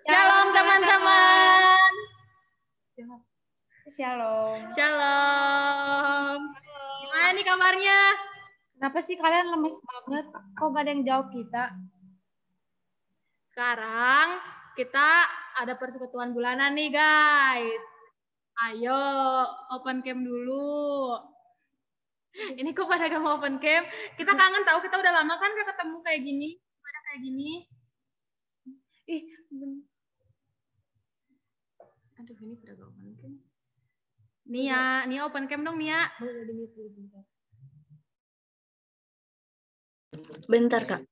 Shalom teman-teman. Shalom. Shalom. Gimana nih kabarnya? Kenapa sih kalian lemes banget? Kok gak ada yang jawab kita? Sekarang kita ada persekutuan bulanan nih guys. Ayo open cam dulu. Ini kok pada gak mau open cam? Kita kangen tahu, kita udah lama kan gak ketemu kayak gini. Pada kayak gini. Ih, aduh ini pada gak open cam. Nia open cam dong Nia. Bentar Kak.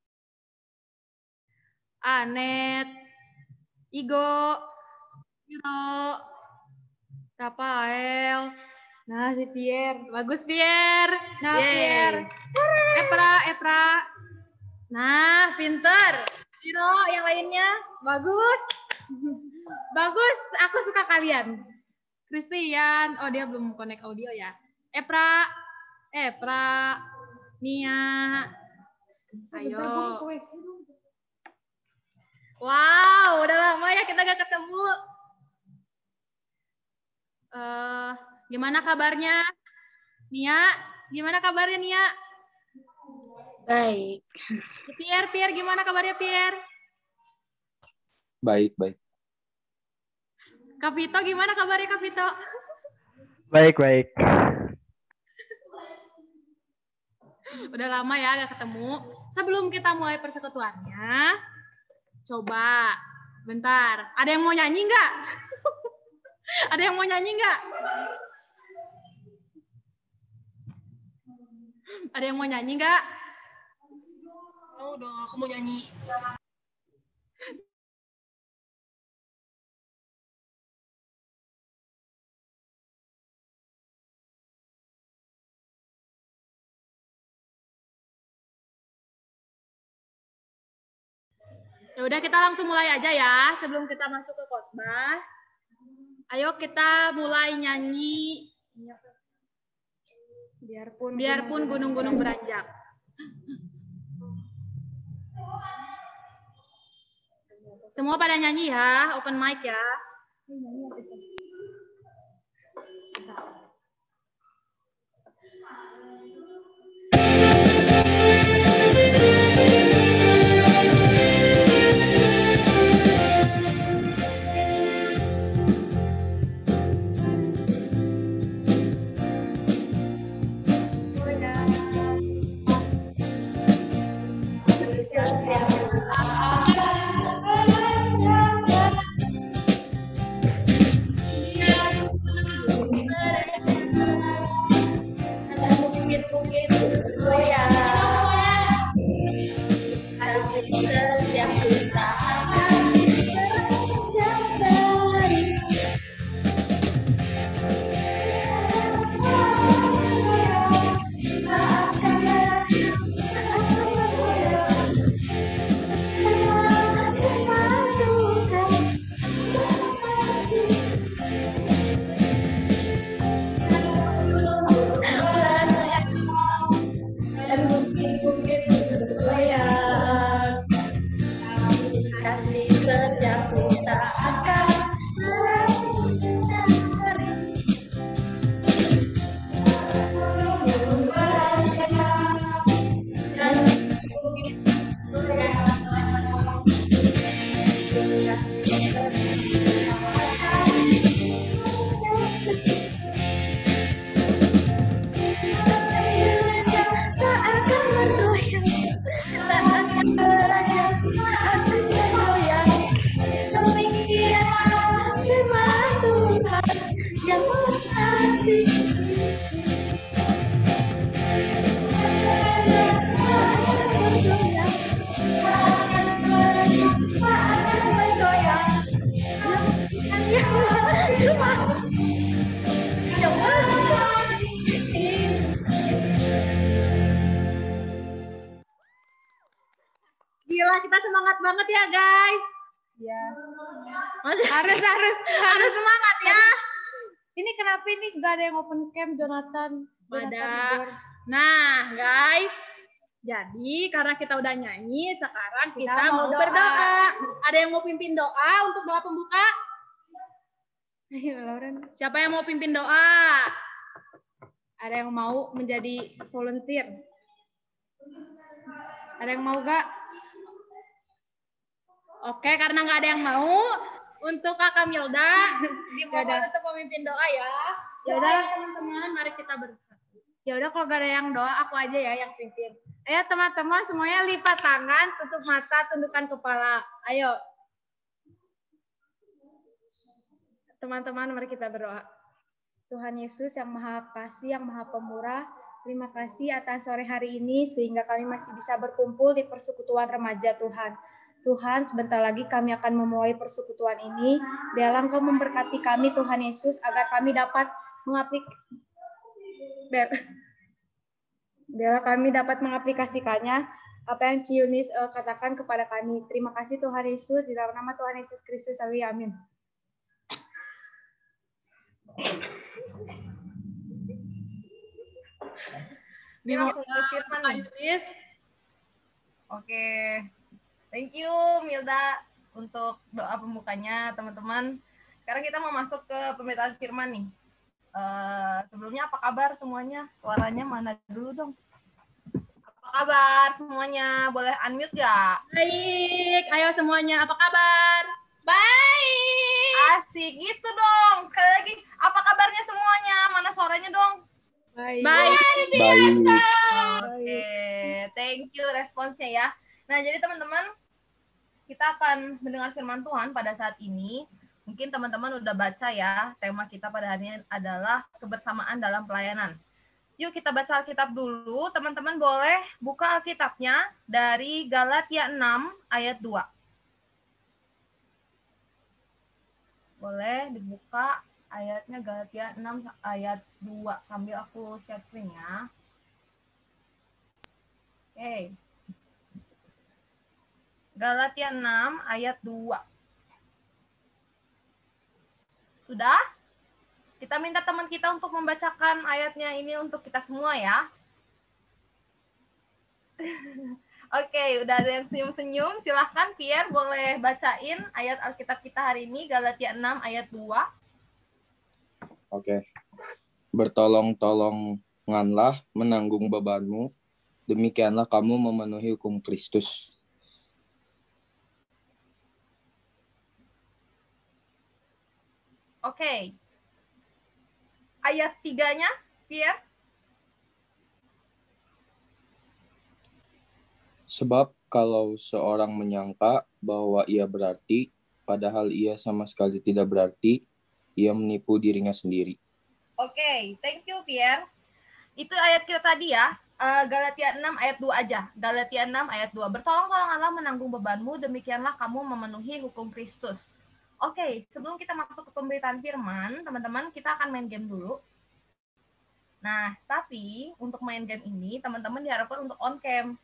Anet, Igo, Hiro, Rafael. Nah, si Pierre. Bagus Pierre. Nah, Pierre. Epra. Nah, pinter. Hiro, yang lainnya. Bagus. Bagus, aku suka kalian. Christian, oh dia belum connect audio ya. Epra, Nia. Ayo. Wow, udah lama ya kita gak ketemu. Gimana kabarnya? Nia, gimana kabarnya Nia? Baik. Pierre, gimana kabarnya Pierre? Baik. Kak Vito, gimana kabarnya Kak Vito? Baik. Udah lama ya gak ketemu. Sebelum kita mulai persekutuannya, coba bentar. Ada yang mau nyanyi nggak? Ada yang mau nyanyi nggak? Ada yang mau nyanyi nggak? Mau dong, aku mau nyanyi. Ya udah kita langsung mulai aja ya sebelum kita masuk ke khotbah. Ayo kita mulai nyanyi biarpun gunung-gunung beranjak. Semua pada nyanyi ya, open mic ya. Gila, kita semangat banget ya guys. Iya. Harus semangat ya. Ini kenapa ini nggak ada yang open cam, Jonathan? Ada. Nah, guys, Jadi karena kita udah nyanyi, sekarang kita Kita mau mau doa. berdoa. Ada yang mau pimpin doa untuk doa pembuka? Ayo, Lauren. Siapa yang mau pimpin doa? Ada yang mau menjadi volunteer? Ada yang mau gak? Oke, karena nggak ada yang mau, untuk Kakak Milda dimohon Yaudah. untuk memimpin doa ya. Yaudah. Teman-teman, mari kita bersatu. Ya udah kalau gak ada yang doa, aku aja ya yang pimpin. Ayo teman-teman semuanya lipat tangan, tutup mata, tundukkan kepala. Ayo. Teman-teman mari kita berdoa. Tuhan Yesus yang Maha Kasih, yang Maha Pemurah, terima kasih atas sore hari ini sehingga kami masih bisa berkumpul di persekutuan remaja Tuhan. Tuhan, sebentar lagi kami akan memulai persekutuan ini. Biarlah Engkau memberkati kami Tuhan Yesus agar kami dapat biarlah kami dapat mengaplikasikannya apa yang Ciunis katakan kepada kami. Terima kasih Tuhan Yesus, di dalam nama Tuhan Yesus Kristus, amin. Langsung ke firman nih. Yunis. Oke, thank you Milda untuk doa pembukanya teman-teman. Sekarang kita mau masuk ke pemberitaan firman nih. Sebelumnya apa kabar semuanya? Suaranya mana dulu dong? Apa kabar semuanya? Boleh unmute gak? Baik, ayo semuanya, apa kabar? Baik. Asik gitu dong. Sekali lagi, apa kabarnya semuanya? Mana suaranya dong? Baik. Baik. Oke, thank you responsnya ya. Nah, jadi teman-teman, kita akan mendengar firman Tuhan pada saat ini. Mungkin teman-teman udah baca ya, tema kita pada hari ini adalah kebersamaan dalam pelayanan. Yuk kita baca Alkitab dulu, teman-teman boleh buka Alkitabnya dari Galatia 6 ayat 2. Boleh dibuka ayatnya Galatia 6 ayat 2 sambil aku share screen ya. Oke. Galatia 6 ayat 2. Sudah? Kita minta teman kita untuk membacakan ayatnya ini untuk kita semua ya. Oke, udah ada yang senyum-senyum. Silahkan Pierre boleh bacain ayat Alkitab kita hari ini, Galatia 6 ayat 2. Oke. Bertolong-tolonganlah menanggung bebanmu, demikianlah kamu memenuhi hukum Kristus. Oke. Ayat 3-nya, Pierre. Sebab kalau seorang menyangka bahwa ia berarti, padahal ia sama sekali tidak berarti, ia menipu dirinya sendiri. Oke, thank you Pierre. Itu ayat kita tadi ya. Galatia 6 ayat 2 aja. Galatia 6 ayat 2. Bertolong-tolonganlah menanggung bebanmu, demikianlah kamu memenuhi hukum Kristus. Oke, sebelum kita masuk ke pemberitaan firman, teman-teman, kita akan main game dulu. Nah, tapi untuk main game ini, teman-teman diharapkan untuk on cam.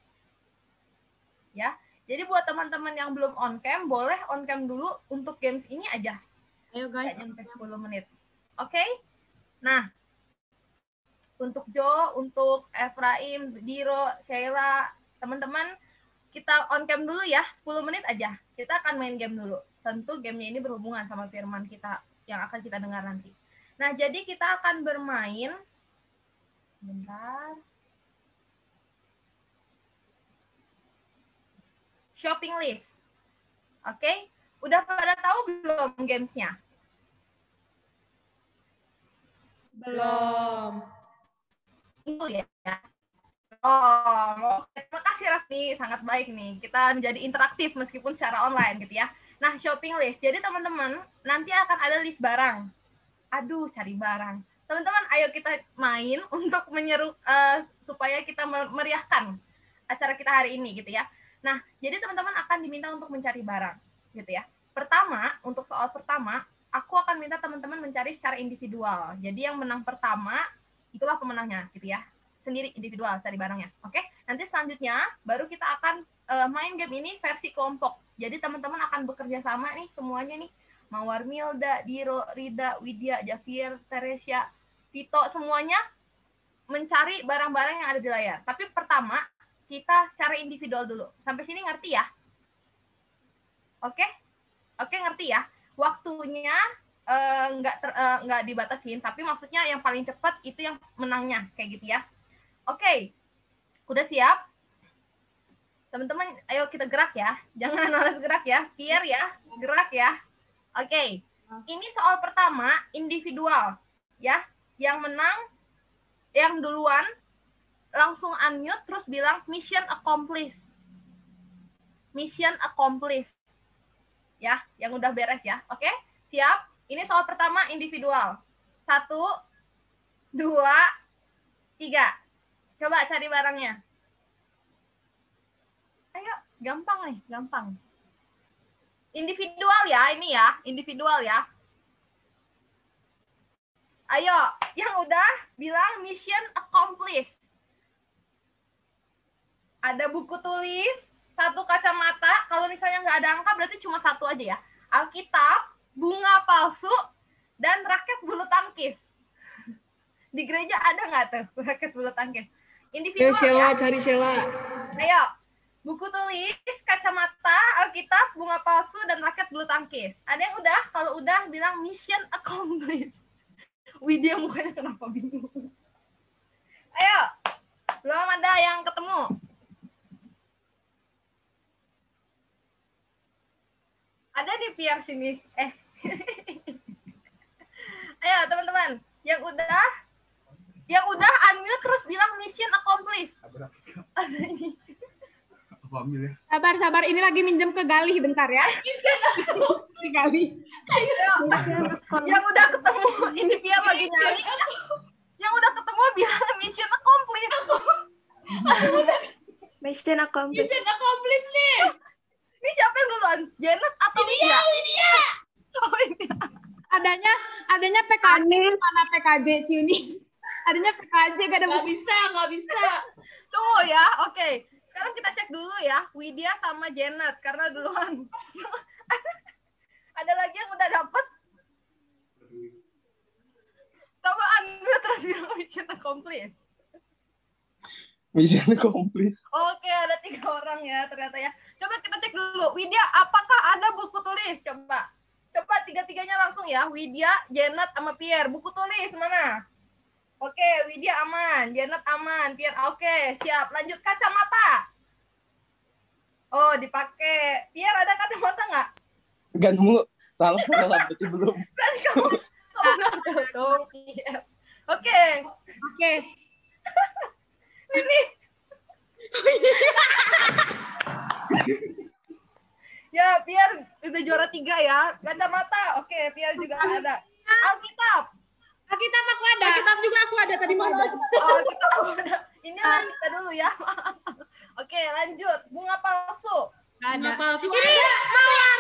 Ya, jadi buat teman-teman yang belum on cam, boleh on cam dulu untuk games ini aja. Ayo guys, Sampai 10 menit. Oke? Nah, untuk Jo, untuk Efraim, Diro, Sheila, teman-teman, kita on cam dulu ya, 10 menit aja. Kita akan main game dulu. Tentu gamenya ini berhubungan sama firman kita yang akan kita dengar nanti. Nah, jadi kita akan bermain. Bentar. Shopping list. Oke? Udah pada tahu belum gamesnya? belum. Itu ya. Oh, terima kasih Rasni, sangat baik nih. Kita menjadi interaktif meskipun secara online gitu ya. Nah, shopping list. Jadi teman-teman, nanti akan ada list barang. Aduh, cari barang. Teman-teman, ayo kita main untuk menyeru supaya kita meriahkan acara kita hari ini gitu ya. Nah, jadi teman-teman akan diminta untuk mencari barang gitu ya. Pertama, untuk soal pertama, aku akan minta teman-teman mencari secara individual. Jadi yang menang pertama, itulah pemenangnya gitu ya. Sendiri individual cari barangnya. Oke? Nanti selanjutnya baru kita akan main game ini versi kelompok. Jadi teman-teman akan bekerja sama nih semuanya nih. Mawar Milda, Diro, Rida, Widya, Javier, Teresia, Vito, semuanya mencari barang-barang yang ada di layar. Tapi pertama, kita secara individual dulu. Sampai sini ngerti ya? Oke? Oke, ngerti ya? Waktunya nggak dibatasin, tapi maksudnya yang paling cepat itu yang menangnya, kayak gitu ya. Oke, udah siap? Teman-teman, ayo kita gerak ya. Jangan malas gerak ya. Pierre ya, gerak ya. Oke, ini soal pertama, individual. Ya, yang menang, yang duluan, langsung unmute, terus bilang mission accomplished. Mission accomplished. Ya, yang udah beres ya. Oke, siap? Ini soal pertama, individual. 1, 2, 3. Coba cari barangnya. Ayo, gampang nih, gampang. Individual ya, ini ya, individual ya. Ayo, yang udah bilang mission accomplished. Ada buku tulis, 1 kacamata, kalau misalnya nggak ada angka berarti cuma 1 aja ya. Alkitab, bunga palsu, dan raket bulu tangkis. Di gereja ada nggak tuh raket bulu tangkis? Individual Sheila, ya. cari Sheila. Ayo, buku tulis, kacamata, Alkitab, bunga palsu, dan raket bulu tangkis. Ada yang udah? Kalau udah bilang mission accomplished. Widya mukanya kenapa bingung? Ayo, belum ada yang ketemu. Ada di Pierre sini. Ayo teman-teman, yang udah unmute terus bilang mission accomplished. Ada ini. Sabar, ini lagi minjem ke Galih bentar ya. Di Galih. Yang udah ketemu, ini Pierre lagi nyari. Yang udah ketemu bilang mission accomplished. Mission accomplished. Mission accomplished nih. Ini siapa yang duluan? Janet atau Widya? Oh, ini. Adanya PKJ, mana PKJ Ciunis? Adanya PKJ gak ada Nggak bisa. Tunggu ya, oke. Sekarang kita cek dulu ya, Widya sama Janet karena duluan. Ada lagi yang udah dapet? Coba unmute terus bilang mission accomplished. Mission accomplished. Oke, ada 3 orang ya ternyata ya. Coba kita cek dulu. Widya, apakah ada buku tulis? Coba 3-tiganya langsung ya. Widya, Janet, sama Pierre. Buku tulis mana? Oke, Widya aman. Janet aman. Pierre, oke. Siap. Lanjut, kacamata. Oh, dipakai. Pierre, ada kacamata nggak? Gak nemu. Salah berarti belum. Berarti kamu nggak dong, Pierre. Oke. Ini. Ya, Pierre udah juara 3 ya. Kacamata, oke, Pierre juga ada. Alkitab aku ada. Alkitab juga aku ada tadi malam. Oh, Alkitab aku ada. Ini lanjut dulu ya. Oke, lanjut. Bunga palsu. Bunga palsu Ini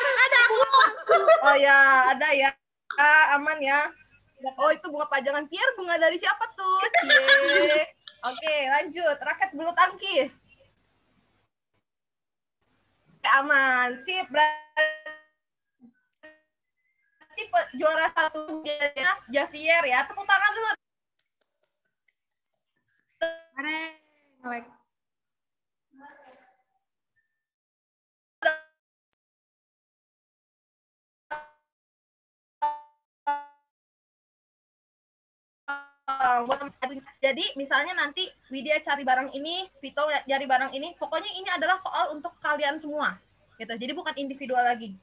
ada aku. Oh ya, ada ya. Aman ya. Oh, itu bunga pajangan. Pierre, bunga dari siapa tuh? Cie. Oke, lanjut. Raket bulu tangkis. Aman. Sip. Berarti juara 1 Javier ya. Tepuk tangan dulu. Ngelek. Jadi misalnya nanti Widya cari barang ini, Vito cari barang ini, pokoknya ini adalah soal untuk kalian semua, gitu. Jadi bukan individual lagi.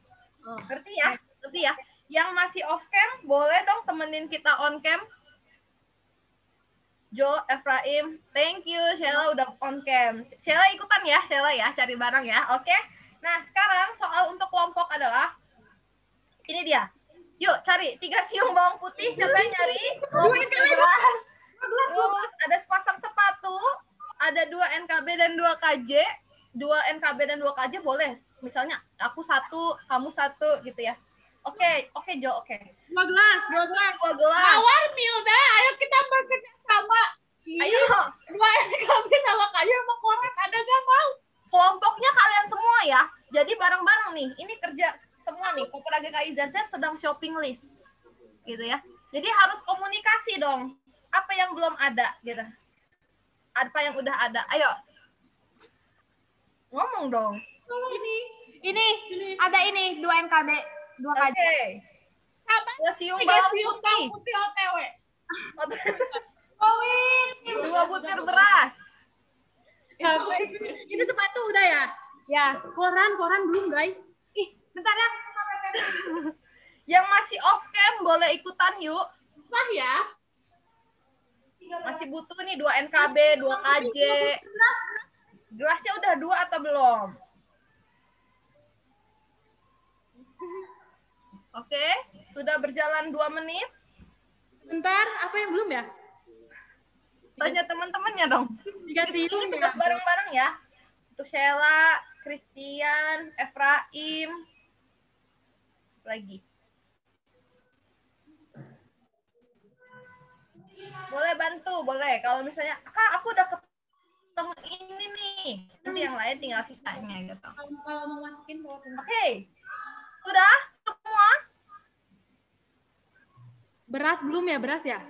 Ngerti ya? Ngerti ya? Yang masih off cam, boleh dong temenin kita on cam. Jo, Efraim, thank you. Sheila udah on cam. Sheila ikutan ya, Sheila ya, cari barang ya, oke? Nah sekarang soal untuk kelompok adalah ini dia. Yuk cari 3 siung bawang putih, siapa yang nyari? Gelas. Terus ada sepasang sepatu, ada 2 NKB dan 2 KJ. 2 NKB dan 2 KJ boleh. Misalnya aku 1, kamu 1 gitu ya. Oke, Jo, oke. 2 gelas. 2 gelas. Mawar Milda, ayo kita bekerja sama. Ayo. 2 NKB sama kayu sama koran ada gak mau? Kelompoknya kalian semua ya. Jadi bareng-bareng nih. Ini kerja semua nih. Koperda GKI ZZ sedang shopping list. Gitu ya. Jadi harus komunikasi dong. Apa yang belum ada gitu. Apa yang udah ada. Ayo. Ngomong dong. Ini ada ini 2 NKB, 2 Oke. KJ. Sama 2 siung 3 bawang siung putih. bawang putih OTW. 2 butir beras. Ini sepatu udah ya? Ya, Koran belum guys. ih, bentar ya. Yang masih off cam boleh ikutan yuk. Sah ya. Masih butuh nih 2 NKB, 2 KJ. Gelasnya udah 2 atau belum? Oke, sudah berjalan 2 menit. Bentar, apa yang belum ya? Tanya teman-temannya dong. 3 siung Ini ya. tugas bareng-bareng ya. Untuk Sheila, Christian, Efraim. Lagi. Boleh bantu, boleh. Kalau misalnya, Kak, aku udah ketemu ini nih. Nanti yang lain tinggal sisanya gitu. Kalau mau masukin bawa ke Oke. Sudah semua? beras belum ya, beras ya?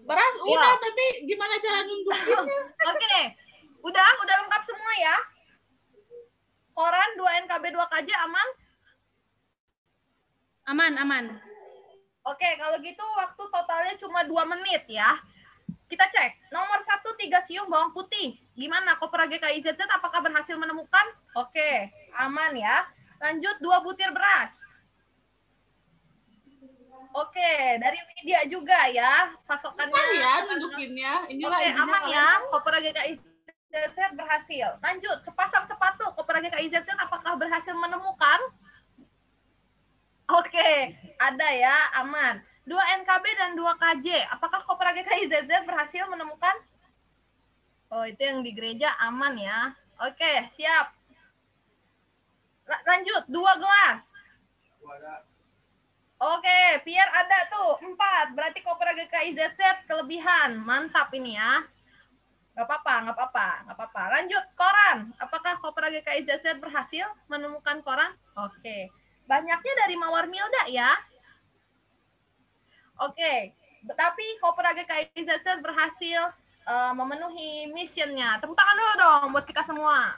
Beras Iya. udah, tapi gimana cara nunjukinnya? Oke. Udah lengkap semua ya. Koran 2 NKB 2 KJ aman? Aman. Oke, kalau gitu waktu totalnya cuma 2 menit ya. Kita cek. Nomor 1, 3 siung bawang putih. Gimana? Kopra GKIZZ apakah berhasil menemukan? Oke, aman ya. Lanjut 2 butir beras. Oke, dari Widya juga ya. Pasokannya. Sah ya nunjukinnya. Inilah Oke, izinnya aman kalian. ya. Kopra GKIZZ berhasil. Lanjut, sepasang sepatu. Kopra GKIZZ apakah berhasil menemukan? Oke, ada ya, aman. 2 NKB dan 2 KJ. Apakah Kopra GKIZZ berhasil menemukan? Oh, itu yang di gereja aman ya. Oke, siap. Lanjut, 2 gelas. Oke, Pierre ada tuh, 4. Berarti Kopra GKIZZ kelebihan. Mantap ini ya. Nggak apa-apa. Lanjut, koran. Apakah Kopra GKIZZ berhasil menemukan koran? Oke. Banyaknya dari Mawar Milda ya. Oke, tapi Kopra GKIZZ berhasil memenuhi missionnya. Tepuk tangan dulu dong buat kita semua.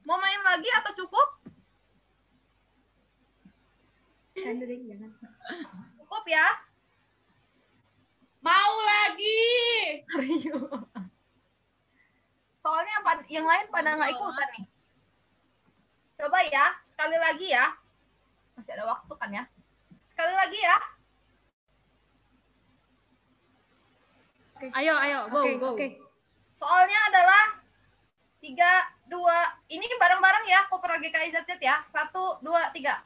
Mau main lagi atau cukup? Cukup ya? Mau lagi. Soalnya yang lain pada nggak ikutan nih. Coba ya, sekali lagi ya. Masih ada waktu kan ya? Sekali lagi ya. Ayo, go. Oke. Soalnya adalah 3, 2, ini bareng-bareng ya, Kopra GKIZZ ya. 1, 2, 3.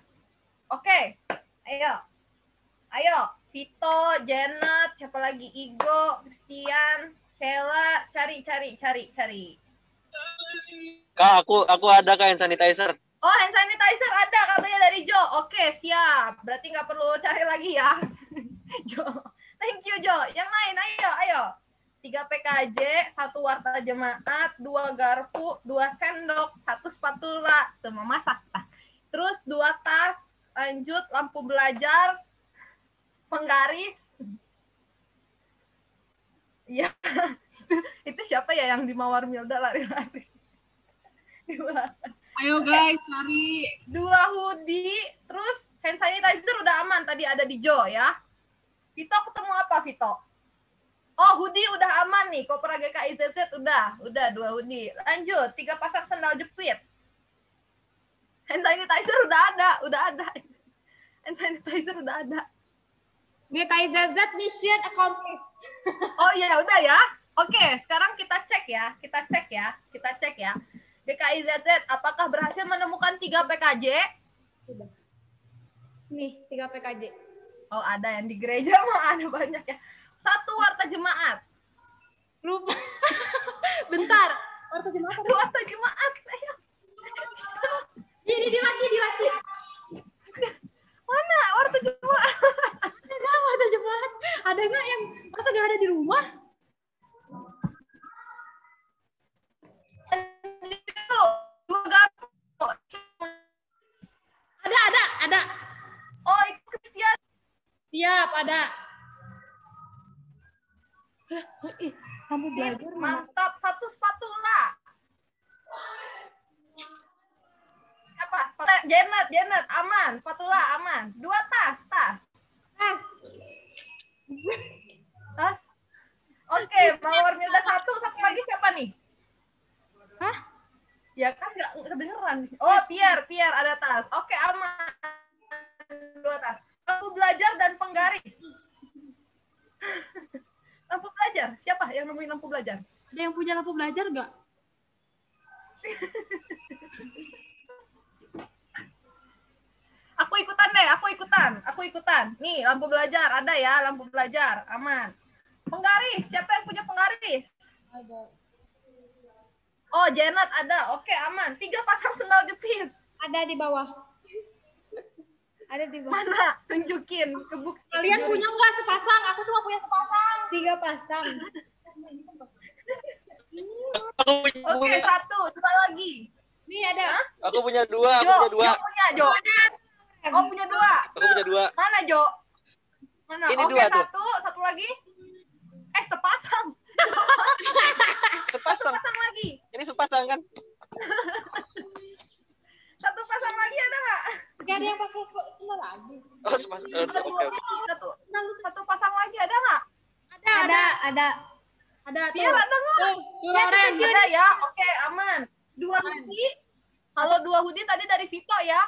Oke, ayo. Vito, Janet, siapa lagi? Igo, Christian, Sheila, cari. Kak, aku ada hand sanitizer. Oh, hand sanitizer ada katanya dari Jo. Oke, siap. Berarti nggak perlu cari lagi ya. Jo. Thank you, Jo. Yang lain, ayo. 3 PKJ, 1 warta jemaat, 2 garpu, 2 sendok, 1 spatula. Tuh, memasak. Terus 2 tas, lanjut lampu belajar, penggaris. Iya. Itu siapa ya yang di Mawar Milda lari-lari? Ayo guys, cari. 2 hoodie, terus hand sanitizer udah aman. Tadi ada di Jo ya. Vito ketemu apa, Vito? Oh, hoodie udah aman nih. Kopra GKIZZ udah 2 hoodie. Lanjut, 3 pasang sandal jepit. Hand sanitizer udah ada. Hand sanitizer udah ada. GKIZZ mission accomplished. Oh iya, udah ya. Oke, sekarang kita cek ya. GKIZZ apakah berhasil menemukan 3 PKJ? Nih, 3 PKJ. Oh, ada yang di gereja mah ada banyak ya. 1 warta jemaat. Lupa. Bentar. Warta jemaat. 1 warta jemaat. Ayo. Ini di laki. Mana warta jemaat? Enggak, warta jemaat. Ada nggak yang masa nggak ada di rumah? Itu 2 garpu. Ada. Oh, itu Christian. Siap, ada. Kamu Sip, belajar mantap. 1 spatula. Apa? Janet, aman. Spatula, aman. 2 tas. tas. Tas. Oke, Mawar Milda 1. Satu lagi siapa nih? Hah? Ya kan nggak kedengeran. Oh, Pierre ada tas. Oke, aman. 2 tas. Lampu belajar dan penggaris. Lampu belajar. Siapa yang nemuin lampu belajar? Ada yang punya lampu belajar nggak? Aku ikutan. Nih, lampu belajar ada ya, lampu belajar. Aman. Penggaris. Siapa yang punya penggaris? Ada. Oh, Janet ada. Oke, aman. 3 pasang sendal jepit. Ada di bawah. Ada di bawah. Mana? Tunjukin ke bukti. Kalian punya nggak sepasang? Aku cuma punya sepasang. 3 pasang. Aku punya, Oke, 1. 2 lagi. Nih ada. Hah? aku punya 2, aku Jo, punya 2. Jo punya, Jo. Oh, punya 2. Aku punya 2. Mana, Jo? Mana? Ini Oke, 2 tuh. 1 lagi. Sepasang. Sepasang. Pasang lagi. Ini sepasang kan? 1 pasang lagi ada nggak? Gak ada yang pakai sendal lagi. Oh, sepasang. Oke. Satu pasang lagi ada nggak? Ada. Ada tuh. Biar ada nggak? Tuh, Loren. Ada ya. Oke, aman. 2 hoodie. Kalau 2 hoodie tadi dari Vito ya.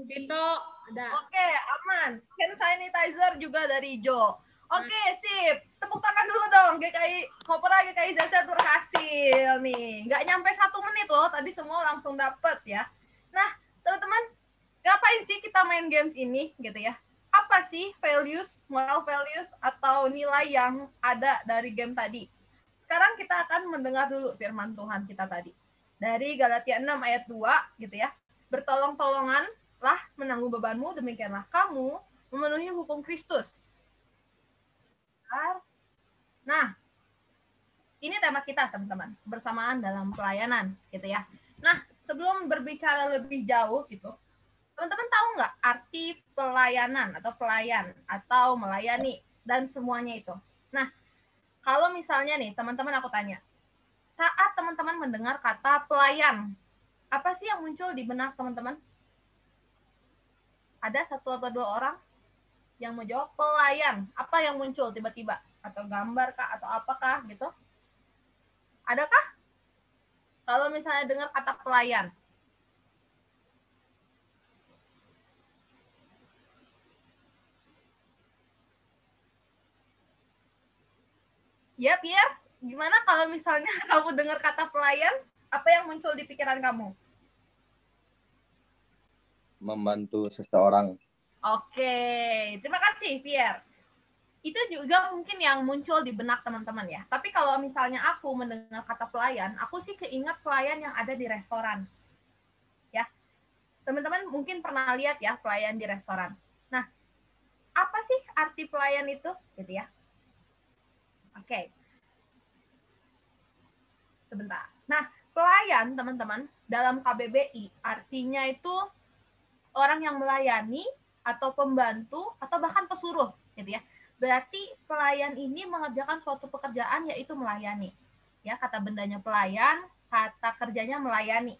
Vito, ada. Oke, aman. Hand sanitizer juga dari Jo. Oke, sip. Tepuk tangan dulu dong. GKI Kopra, GKI ZZ berhasil nih. Nggak nyampe 1 menit loh. Tadi semua langsung dapet ya. Nah, teman-teman, ngapain sih kita main games ini gitu ya? Apa sih values, moral values, atau nilai yang ada dari game tadi? Sekarang kita akan mendengar dulu firman Tuhan kita tadi. Dari Galatia 6 ayat 2 gitu ya. Bertolong-tolonganlah menanggung bebanmu, demikianlah kamu memenuhi hukum Kristus. Nah, ini tema kita teman-teman, bersamaan dalam pelayanan gitu ya. Nah, sebelum berbicara lebih jauh gitu, teman-teman tahu nggak arti pelayanan atau pelayan atau melayani dan semuanya itu? Nah, kalau misalnya nih teman-teman aku tanya, saat teman-teman mendengar kata pelayan, apa sih yang muncul di benak teman-teman? Ada 1 atau 2 orang yang mau jawab pelayan? Apa yang muncul tiba-tiba? Atau gambar kah? Atau apakah gitu? Adakah? Kalau misalnya dengar kata pelayan. Ya, Pierre, gimana kalau misalnya kamu dengar kata pelayan, apa yang muncul di pikiran kamu? Membantu seseorang. Oke, terima kasih, Pierre. Itu juga mungkin yang muncul di benak teman-teman ya. Tapi kalau misalnya aku mendengar kata pelayan, aku sih keinget pelayan yang ada di restoran. Ya, teman-teman mungkin pernah lihat ya pelayan di restoran. Nah, apa sih arti pelayan itu? Gitu ya. Oke. Sebentar. Nah, pelayan teman-teman dalam KBBI artinya itu orang yang melayani atau pembantu atau bahkan pesuruh gitu ya. Berarti pelayan ini mengerjakan suatu pekerjaan yaitu melayani. Ya, kata bendanya pelayan, kata kerjanya melayani.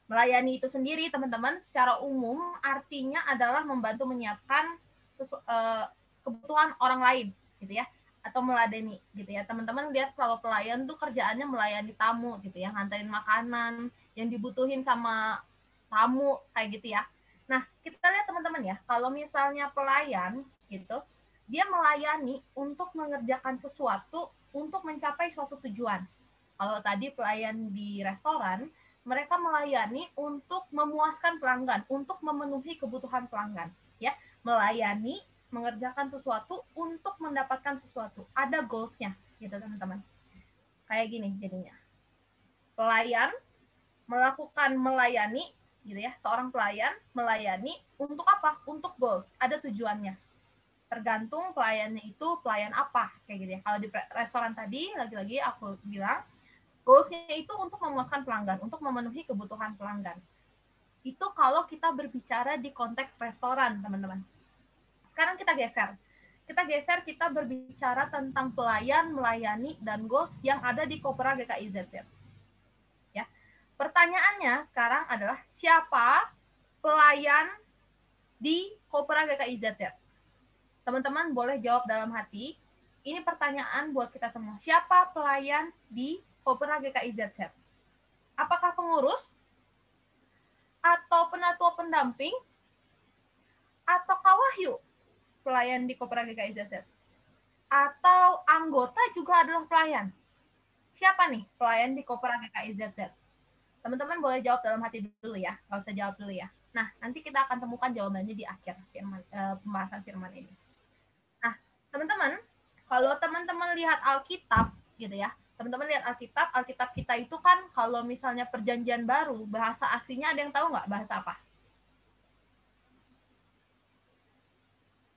Melayani itu sendiri teman-teman secara umum artinya adalah membantu menyiapkan kebutuhan orang lain gitu ya, atau meladeni gitu ya. Teman-teman lihat kalau pelayan tuh kerjaannya melayani tamu gitu ya, nganterin makanan yang dibutuhin sama tamu kayak gitu ya. Nah, kita lihat teman-teman ya, kalau misalnya pelayan gitu, dia melayani untuk mengerjakan sesuatu untuk mencapai suatu tujuan. Kalau tadi pelayan di restoran, mereka melayani untuk memuaskan pelanggan, untuk memenuhi kebutuhan pelanggan, ya. Melayani, mengerjakan sesuatu untuk mendapatkan sesuatu. Ada goals-nya, gitu teman-teman. Kayak gini jadinya. Pelayan melakukan melayani, gitu ya. Seorang pelayan melayani untuk apa? Untuk goals. Ada tujuannya. Tergantung pelayannya itu pelayan apa, kayak gitu ya. Kalau di restoran tadi, lagi-lagi aku bilang, goals-nya itu untuk memuaskan pelanggan, untuk memenuhi kebutuhan pelanggan. Itu kalau kita berbicara di konteks restoran, teman-teman. Sekarang kita geser. kita geser, kita berbicara tentang pelayan, melayani, dan goals yang ada di Kopra GKI ZZ. Ya. Pertanyaannya sekarang adalah siapa pelayan di Kopra GKI ZZ? Teman-teman boleh jawab dalam hati. Ini pertanyaan buat kita semua. Siapa pelayan di Kopra GKI ZZ? Apakah pengurus? Atau penatua pendamping? Atau Kawahyu? Pelayan di Kopra GKI ZZ? Atau anggota juga adalah pelayan? Siapa nih pelayan di Kopra GKI ZZ? Teman-teman boleh jawab dalam hati dulu ya, nggak usah jawab dulu ya. Nah, nanti kita akan temukan jawabannya di akhir pembahasan firman ini. Nah, teman-teman, kalau teman-teman lihat Alkitab, gitu ya, teman-teman lihat Alkitab kita itu kan kalau misalnya perjanjian baru, bahasa aslinya ada yang tahu nggak bahasa apa?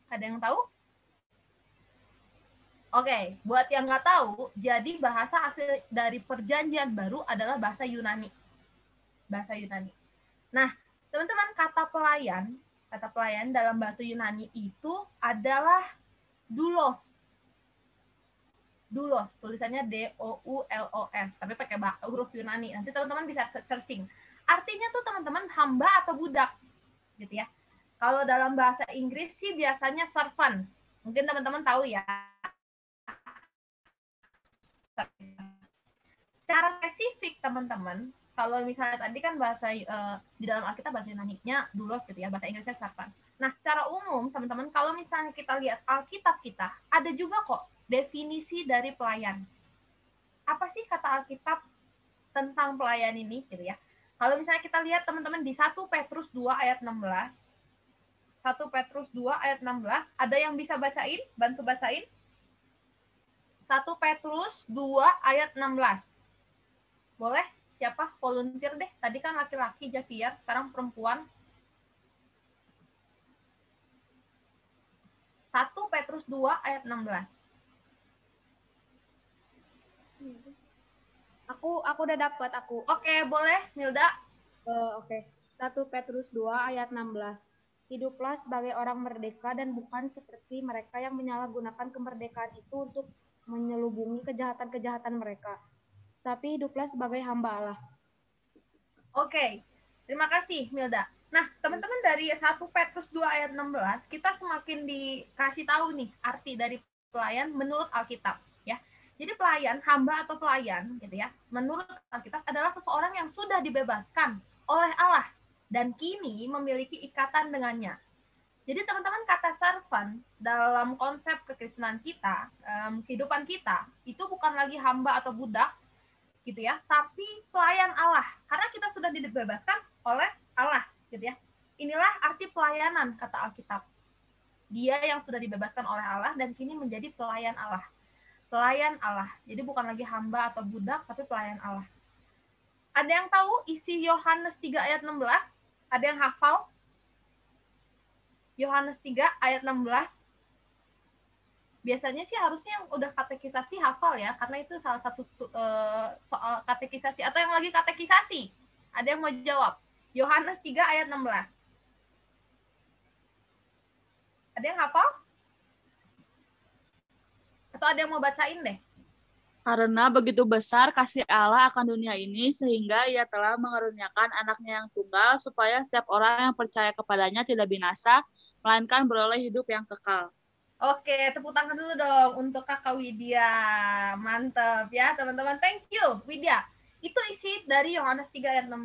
Ada yang tahu? Oke, buat yang nggak tahu, jadi bahasa asli dari perjanjian baru adalah bahasa Yunani. Bahasa Yunani. Nah, teman-teman, kata pelayan dalam bahasa Yunani itu adalah doulos. Doulos, tulisannya D-O-U-L-O-S, tapi pakai huruf Yunani. Nanti teman-teman bisa searching. Artinya tuh teman-teman hamba atau budak, gitu ya. Kalau dalam bahasa Inggris sih biasanya servant. Mungkin teman-teman tahu ya. Secara spesifik teman-teman, kalau misalnya tadi kan bahasa di dalam Alkitab bahasa Yunani-nya doulos gitu ya, bahasa Inggrisnya servant. Nah, secara umum teman-teman, kalau misalnya kita lihat Alkitab kita, ada juga kok definisi dari pelayan. Apa sih kata Alkitab tentang pelayan ini gitu ya? Kalau misalnya kita lihat teman-teman di 1 Petrus 2 ayat 16, 1 Petrus 2 ayat 16, ada yang bisa bacain? Bantu bacain. 1 Petrus 2 ayat 16. Boleh? Siapa? Volunteer deh. Tadi kan laki-laki Javier, sekarang perempuan. 1 Petrus 2 ayat 16. Aku udah dapat aku. Oke, boleh Milda. Oke. 1 Petrus 2 ayat 16. Hiduplah sebagai orang merdeka dan bukan seperti mereka yang menyalahgunakan kemerdekaan itu untuk menyelubungi kejahatan-kejahatan mereka. Tapi hiduplah sebagai hamba Allah. Oke, terima kasih Milda. Nah, teman-teman dari 1 Petrus 2 ayat 16, kita semakin dikasih tahu nih arti dari pelayan menurut Alkitab. Ya. Jadi pelayan, hamba atau pelayan, gitu ya, menurut Alkitab adalah seseorang yang sudah dibebaskan oleh Allah dan kini memiliki ikatan dengannya. Jadi teman-teman, kata servant dalam konsep kekristenan kita, kehidupan kita, itu bukan lagi hamba atau budak, gitu ya, tapi pelayan Allah. Karena kita sudah dibebaskan oleh Allah, gitu ya. Inilah arti pelayanan, kata Alkitab. Dia yang sudah dibebaskan oleh Allah dan kini menjadi pelayan Allah. Pelayan Allah. Jadi bukan lagi hamba atau budak, tapi pelayan Allah. Ada yang tahu isi Yohanes 3 ayat 16? Ada yang hafal? Yohanes 3 ayat 16. Biasanya sih harusnya yang udah katekisasi hafal ya, karena itu salah satu soal katekisasi. Atau yang lagi katekisasi? Ada yang mau jawab? Yohanes 3 ayat 16. Ada yang hafal? Atau ada yang mau bacain deh? Karena begitu besar kasih Allah akan dunia ini, sehingga ia telah mengaruniakan anaknya yang tunggal, supaya setiap orang yang percaya kepadanya tidak binasa, melainkan beroleh hidup yang kekal. Oke, tepuk tangan dulu dong untuk Kakak Widya. Mantap ya teman-teman. Thank you Widya. Itu isi dari Yohanes 3 ayat 16.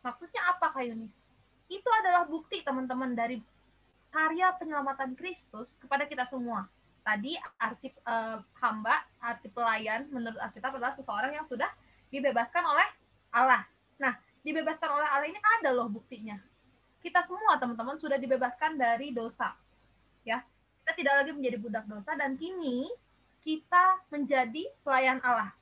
Maksudnya apa Kak Yunis? Itu adalah bukti teman-teman dari karya penyelamatan Kristus kepada kita semua. Tadi arti hamba, arti pelayan menurut Alkitab adalah seseorang yang sudah dibebaskan oleh Allah. Nah, dibebaskan oleh Allah ini ada loh buktinya. Kita semua teman-teman sudah dibebaskan dari dosa. Ya. Kita tidak lagi menjadi budak dosa dan kini kita menjadi pelayan Allah.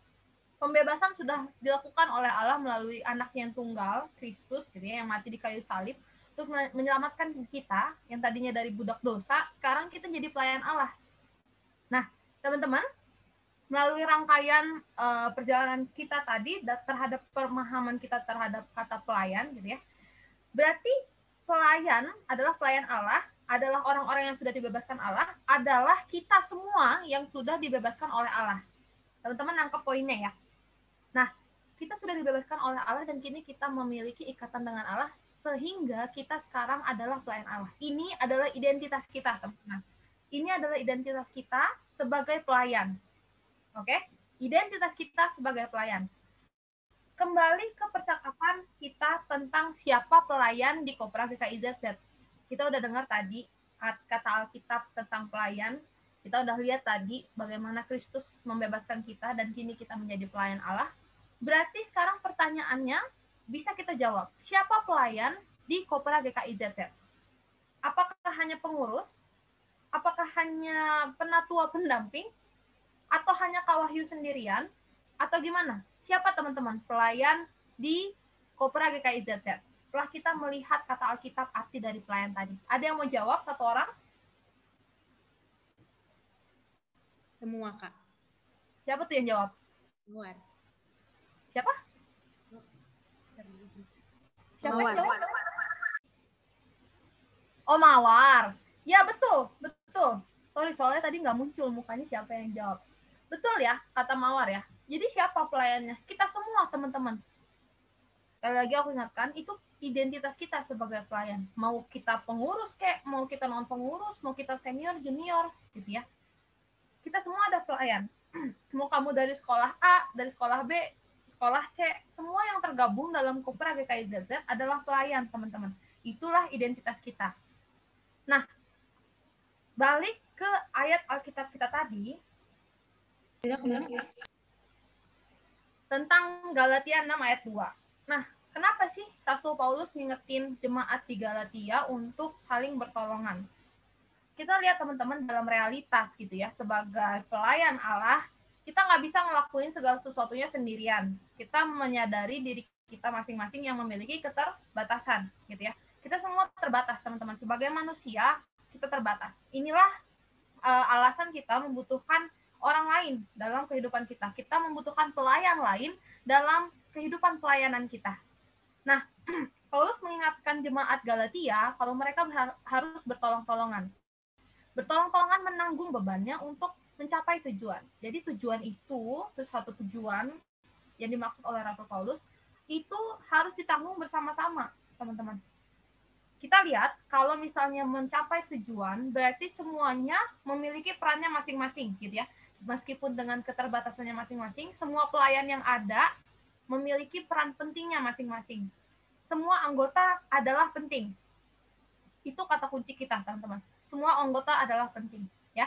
Pembebasan sudah dilakukan oleh Allah melalui anaknya yang tunggal, Kristus gitu ya, yang mati di kayu salib untuk menyelamatkan kita yang tadinya dari budak dosa, sekarang kita jadi pelayan Allah. Nah, teman-teman, melalui rangkaian perjalanan kita tadi terhadap pemahaman kita terhadap kata pelayan gitu ya. Berarti pelayan adalah pelayan Allah adalah orang-orang yang sudah dibebaskan Allah, adalah kita semua yang sudah dibebaskan oleh Allah. Teman-teman nangkep poinnya ya. Nah, kita sudah dibebaskan oleh Allah dan kini kita memiliki ikatan dengan Allah sehingga kita sekarang adalah pelayan Allah. Ini adalah identitas kita, teman-teman. Ini adalah identitas kita sebagai pelayan. Oke? Identitas kita sebagai pelayan. Kembali ke percakapan kita tentang siapa pelayan di Kopra GKIZZ. Kita udah dengar tadi kata Alkitab tentang pelayan. Kita udah lihat tadi bagaimana Kristus membebaskan kita dan kini kita menjadi pelayan Allah. Berarti sekarang pertanyaannya bisa kita jawab. Siapa pelayan di Kopra GKIZZ? Apakah hanya pengurus? Apakah hanya penatua pendamping? Atau hanya Kak Wahyu sendirian? Atau gimana? Siapa teman-teman pelayan di Kopra GKIZZ? Setelah kita melihat kata Alkitab arti dari pelayan tadi. Ada yang mau jawab? Satu orang? Semua, Kak. Siapa tuh yang jawab? Luar. Siapa? Siapa? Mawar. Siapa? Oh, Mawar. Ya, betul. Betul. Sorry, soalnya tadi nggak muncul mukanya siapa yang jawab. Betul ya, kata Mawar ya. Jadi siapa pelayannya? Kita semua, teman-teman. Sekali lagi aku ingatkan, itu identitas kita sebagai pelayan. Mau kita pengurus kek, mau kita non-pengurus, mau kita senior, junior, gitu ya. Kita semua ada pelayan. Mau kamu dari sekolah A, dari sekolah B, sekolah C, semua yang tergabung dalam Kopra GKIZZ adalah pelayan, teman-teman. Itulah identitas kita. Nah, balik ke ayat Alkitab kita tadi, tentang Galatia 6 ayat 2. Nah, kenapa sih Rasul Paulus ngingetin jemaat di Galatia untuk saling bertolongan? Kita lihat teman-teman dalam realitas gitu ya, sebagai pelayan Allah, kita nggak bisa ngelakuin segala sesuatunya sendirian. Kita menyadari diri kita masing-masing yang memiliki keterbatasan gitu ya. Kita semua terbatas teman-teman. Sebagai manusia, kita terbatas. Inilah alasan kita membutuhkan orang lain dalam kehidupan kita. Kita membutuhkan pelayan lain dalam kehidupan pelayanan kita. Nah, Paulus mengingatkan jemaat Galatia kalau mereka harus bertolong-tolongan. Bertolong-tolongan menanggung bebannya untuk mencapai tujuan. Jadi tujuan itu, satu tujuan yang dimaksud oleh Rasul Paulus, itu harus ditanggung bersama-sama, teman-teman. Kita lihat, kalau misalnya mencapai tujuan, berarti semuanya memiliki perannya masing-masing, gitu ya. Meskipun dengan keterbatasannya masing-masing, semua pelayan yang ada memiliki peran pentingnya masing-masing. Semua anggota adalah penting. Itu kata kunci kita, teman-teman. Semua anggota adalah penting, ya.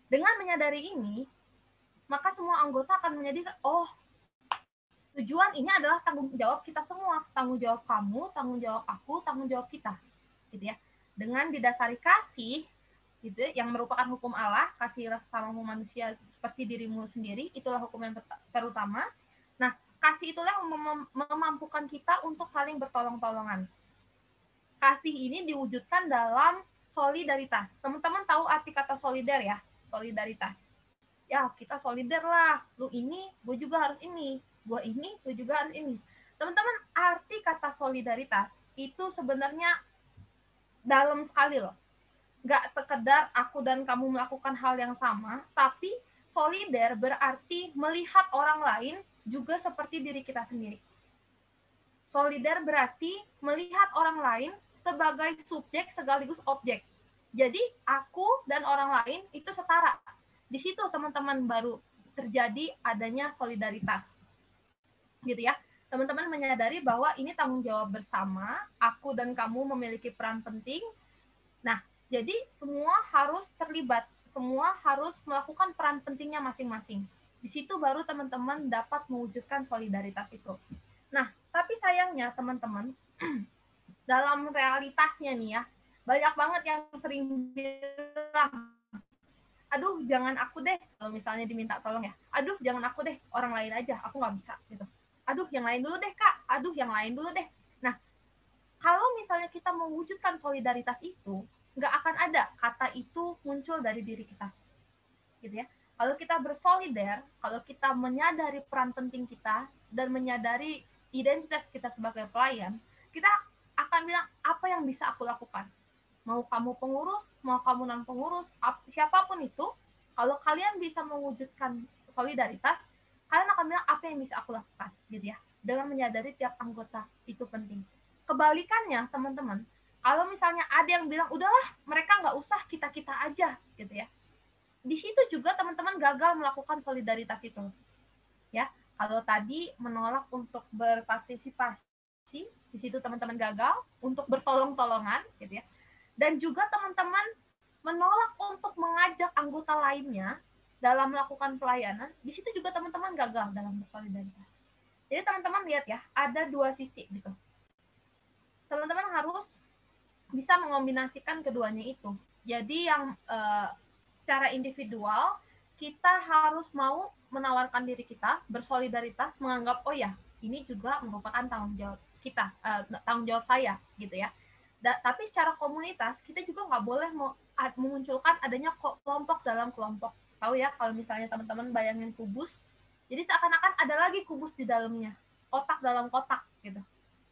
Dengan menyadari ini, maka semua anggota akan menjadi, oh, tujuan ini adalah tanggung jawab kita semua. Tanggung jawab kamu, tanggung jawab aku, tanggung jawab kita. Gitu ya. Dengan didasari kasih, gitu, yang merupakan hukum Allah, kasihlah sama manusia seperti dirimu sendiri, itulah hukum yang terutama. Nah, kasih itulah yang memampukan kita untuk saling bertolong-tolongan. Kasih ini diwujudkan dalam solidaritas. Teman-teman tahu arti kata solidar ya? Solidaritas. Ya, kita solidar lah. Lu ini, gue juga harus ini. Gue ini, lu juga harus ini. Teman-teman, arti kata solidaritas itu sebenarnya dalam sekali loh. Nggak sekedar aku dan kamu melakukan hal yang sama, tapi solidar berarti melihat orang lain juga seperti diri kita sendiri. Solidar berarti melihat orang lain sebagai subjek sekaligus objek. Jadi aku dan orang lain itu setara. Di situ teman-teman baru terjadi adanya solidaritas. Gitu ya. Teman-teman menyadari bahwa ini tanggung jawab bersama, aku dan kamu memiliki peran penting. Nah, jadi semua harus terlibat, semua harus melakukan peran pentingnya masing-masing. Di situ baru teman-teman dapat mewujudkan solidaritas itu. Nah, tapi sayangnya teman-teman, dalam realitasnya nih ya, banyak banget yang sering bilang, aduh jangan aku deh, kalau misalnya diminta tolong ya, aduh jangan aku deh, orang lain aja, aku nggak bisa gitu. Aduh yang lain dulu deh kak, aduh yang lain dulu deh. Nah, kalau misalnya kita mewujudkan solidaritas itu, nggak akan ada kata itu muncul dari diri kita, gitu ya. Kalau kita bersolidar, kalau kita menyadari peran penting kita dan menyadari identitas kita sebagai pelayan, kita akan bilang apa yang bisa aku lakukan. mau kamu pengurus, mau kamu non pengurus, siapapun itu, kalau kalian bisa mewujudkan solidaritas, kalian akan bilang apa yang bisa aku lakukan, gitu ya. Dengan menyadari tiap anggota itu penting. Kebalikannya, teman-teman, kalau misalnya ada yang bilang, udahlah, mereka nggak usah, kita-kita aja, gitu ya. Di situ juga teman-teman gagal melakukan solidaritas itu. Ya, kalau tadi menolak untuk berpartisipasi, di situ teman-teman gagal untuk bertolong-tolongan, gitu ya. Dan juga teman-teman menolak untuk mengajak anggota lainnya dalam melakukan pelayanan, di situ juga teman-teman gagal dalam bersolidaritas. Jadi teman-teman lihat ya, ada dua sisi gitu. Teman-teman harus bisa mengombinasikan keduanya itu. Jadi yang secara individual, kita harus mau menawarkan diri kita, bersolidaritas, menganggap, oh ya, ini juga merupakan tanggung jawab kita, tanggung jawab saya, gitu ya. Tapi secara komunitas, kita juga nggak boleh memunculkan adanya kelompok dalam kelompok. Tahu ya, kalau misalnya teman-teman bayangin kubus, jadi seakan-akan ada lagi kubus di dalamnya, kotak dalam kotak, gitu.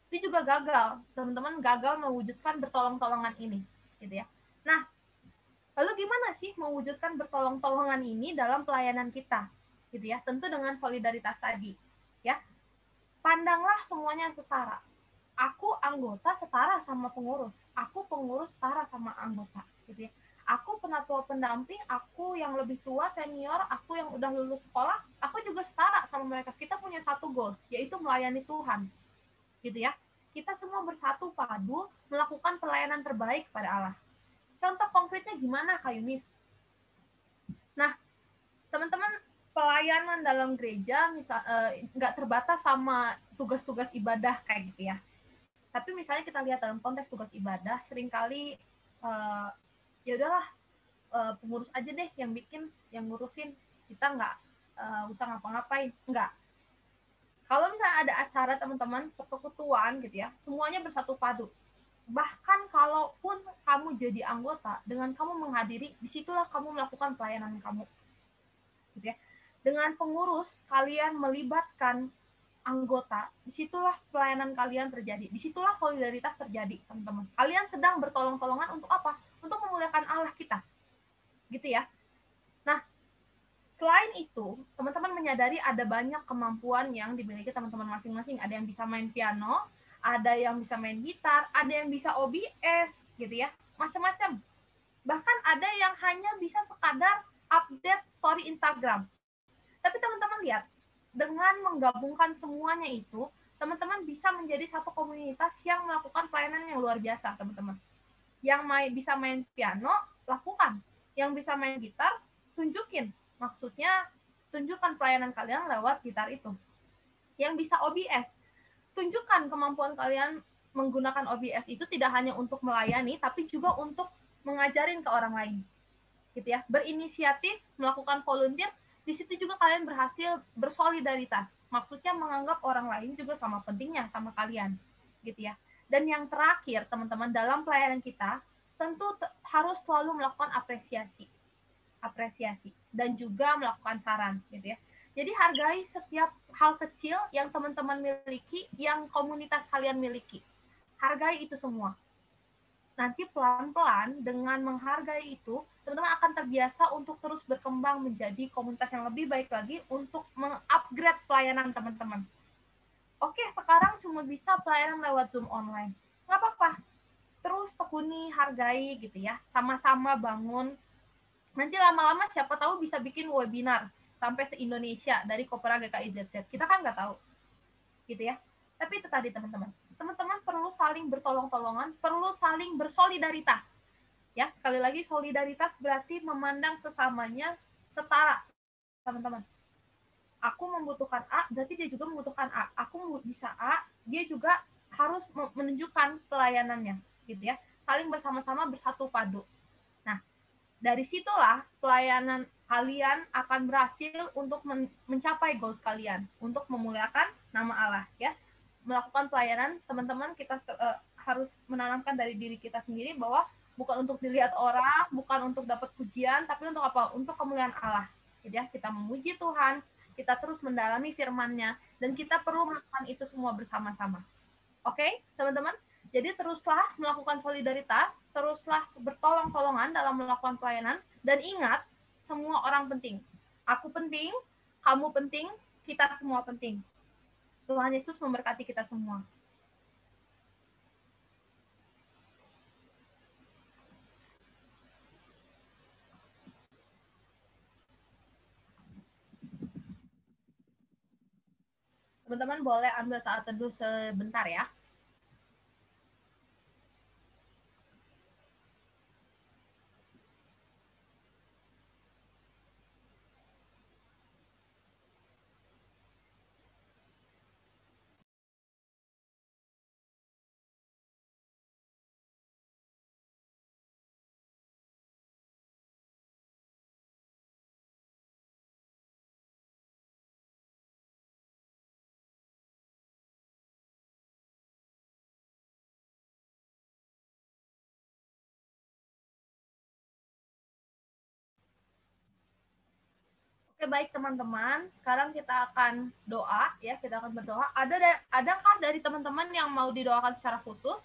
Itu juga gagal, teman-teman gagal mewujudkan bertolong-tolongan ini, gitu ya. Nah, lalu gimana sih mewujudkan bertolong-tolongan ini dalam pelayanan kita, gitu ya? Tentu dengan solidaritas tadi, ya. Pandanglah semuanya setara. Aku anggota setara sama pengurus. Aku pengurus setara sama anggota, gitu ya. Aku penatua pendamping, aku yang lebih tua, senior, aku yang udah lulus sekolah, aku juga setara sama mereka. Kita punya satu goal, yaitu melayani Tuhan, gitu ya. Kita semua bersatu padu melakukan pelayanan terbaik pada Allah. Contoh konkretnya gimana, Kak Yunis? Nah, teman-teman, pelayanan dalam gereja nggak terbatas sama tugas-tugas ibadah kayak gitu ya. Tapi misalnya kita lihat dalam konteks tugas ibadah, seringkali ya udahlah pengurus aja deh yang bikin, yang ngurusin, kita nggak usah ngapa-ngapain, nggak. Kalau misalnya ada acara teman-teman persekutuan gitu ya, semuanya bersatu padu. Bahkan kalaupun kamu jadi anggota, dengan kamu menghadiri, disitulah kamu melakukan pelayanan kamu, gitu ya. Dengan pengurus, kalian melibatkan anggota, disitulah pelayanan kalian terjadi, disitulah solidaritas terjadi, teman-teman. Kalian sedang bertolong-tolongan untuk apa? Untuk memuliakan Allah kita, gitu ya. Nah, selain itu, teman-teman menyadari ada banyak kemampuan yang dimiliki teman-teman masing-masing. Ada yang bisa main piano, ada yang bisa main gitar, ada yang bisa OBS, gitu ya, macam-macam. Bahkan ada yang hanya bisa sekadar update story Instagram. Tapi teman-teman lihat, dengan menggabungkan semuanya itu, teman-teman bisa menjadi satu komunitas yang melakukan pelayanan yang luar biasa, teman-teman. Yang bisa main piano, lakukan. Yang bisa main gitar, tunjukin. Maksudnya, tunjukkan pelayanan kalian lewat gitar itu. Yang bisa OBS, tunjukkan kemampuan kalian menggunakan OBS itu tidak hanya untuk melayani, tapi juga untuk mengajarin ke orang lain, gitu ya. Berinisiatif, melakukan volunteer, di situ juga kalian berhasil bersolidaritas. Maksudnya menganggap orang lain juga sama pentingnya sama kalian, gitu ya. Dan yang terakhir, teman-teman, dalam pelayanan kita tentu harus selalu melakukan apresiasi dan juga melakukan saran, gitu ya. Jadi hargai setiap hal kecil yang teman-teman miliki, yang komunitas kalian miliki. Hargai itu semua. Nanti pelan-pelan dengan menghargai itu, teman-teman akan terbiasa untuk terus berkembang menjadi komunitas yang lebih baik lagi untuk mengupgrade pelayanan teman-teman. Oke, sekarang cuma bisa pelayanan lewat Zoom online. Nggak apa-apa. Terus tekuni, hargai gitu ya. Sama-sama bangun. Nanti lama-lama siapa tahu bisa bikin webinar sampai se-Indonesia dari Kopra GKI ZZ. Kita kan nggak tahu. Gitu ya. Tapi itu tadi teman-teman. Teman-teman perlu saling bertolong-tolongan, perlu saling bersolidaritas. Ya, sekali lagi solidaritas berarti memandang sesamanya setara, teman-teman. Aku membutuhkan A, berarti dia juga membutuhkan A. Aku bisa A, dia juga harus menunjukkan pelayanannya, gitu ya. Saling bersama-sama bersatu padu. Nah, dari situlah pelayanan kalian akan berhasil untuk mencapai goals kalian, untuk memuliakan nama Allah, ya. Melakukan pelayanan, teman-teman, kita harus menanamkan dari diri kita sendiri bahwa bukan untuk dilihat orang, bukan untuk dapat pujian, tapi untuk apa? Untuk kemuliaan Allah. Jadi ya, kita memuji Tuhan, kita terus mendalami firman-Nya, dan kita perlu melakukan itu semua bersama-sama. Oke, teman-teman? Jadi teruslah melakukan solidaritas, teruslah bertolong-tolongan dalam melakukan pelayanan, dan ingat, semua orang penting. Aku penting, kamu penting, kita semua penting. Tuhan Yesus memberkati kita semua. Teman-teman boleh ambil saat teduh sebentar ya. Oke, baik teman-teman. Sekarang kita akan doa ya, kita akan berdoa. Adakah dari teman-teman yang mau didoakan secara khusus?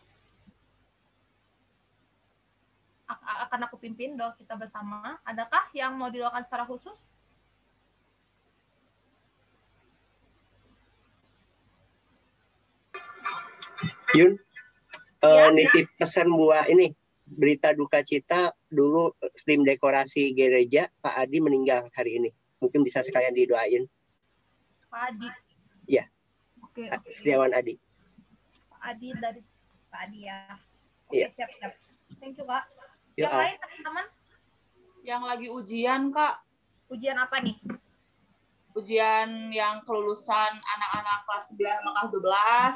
Akan aku pimpin doa kita bersama. Adakah yang mau didoakan secara khusus? Yun, Ya. nitip pesan buat ini berita duka cita dulu tim dekorasi gereja Pak Adi meninggal hari ini. Mungkin bisa sekalian didoain. Pak Adi. Iya. Oke. Setiawan Adi. Pak Adi dari Pak Adi ya. Oke, Iya. siap. Thank you, Kak. Ya, Yang lain teman-teman? Yang lagi ujian, Kak. Ujian apa nih? Ujian yang kelulusan anak-anak kelas 9 sama kelas 12.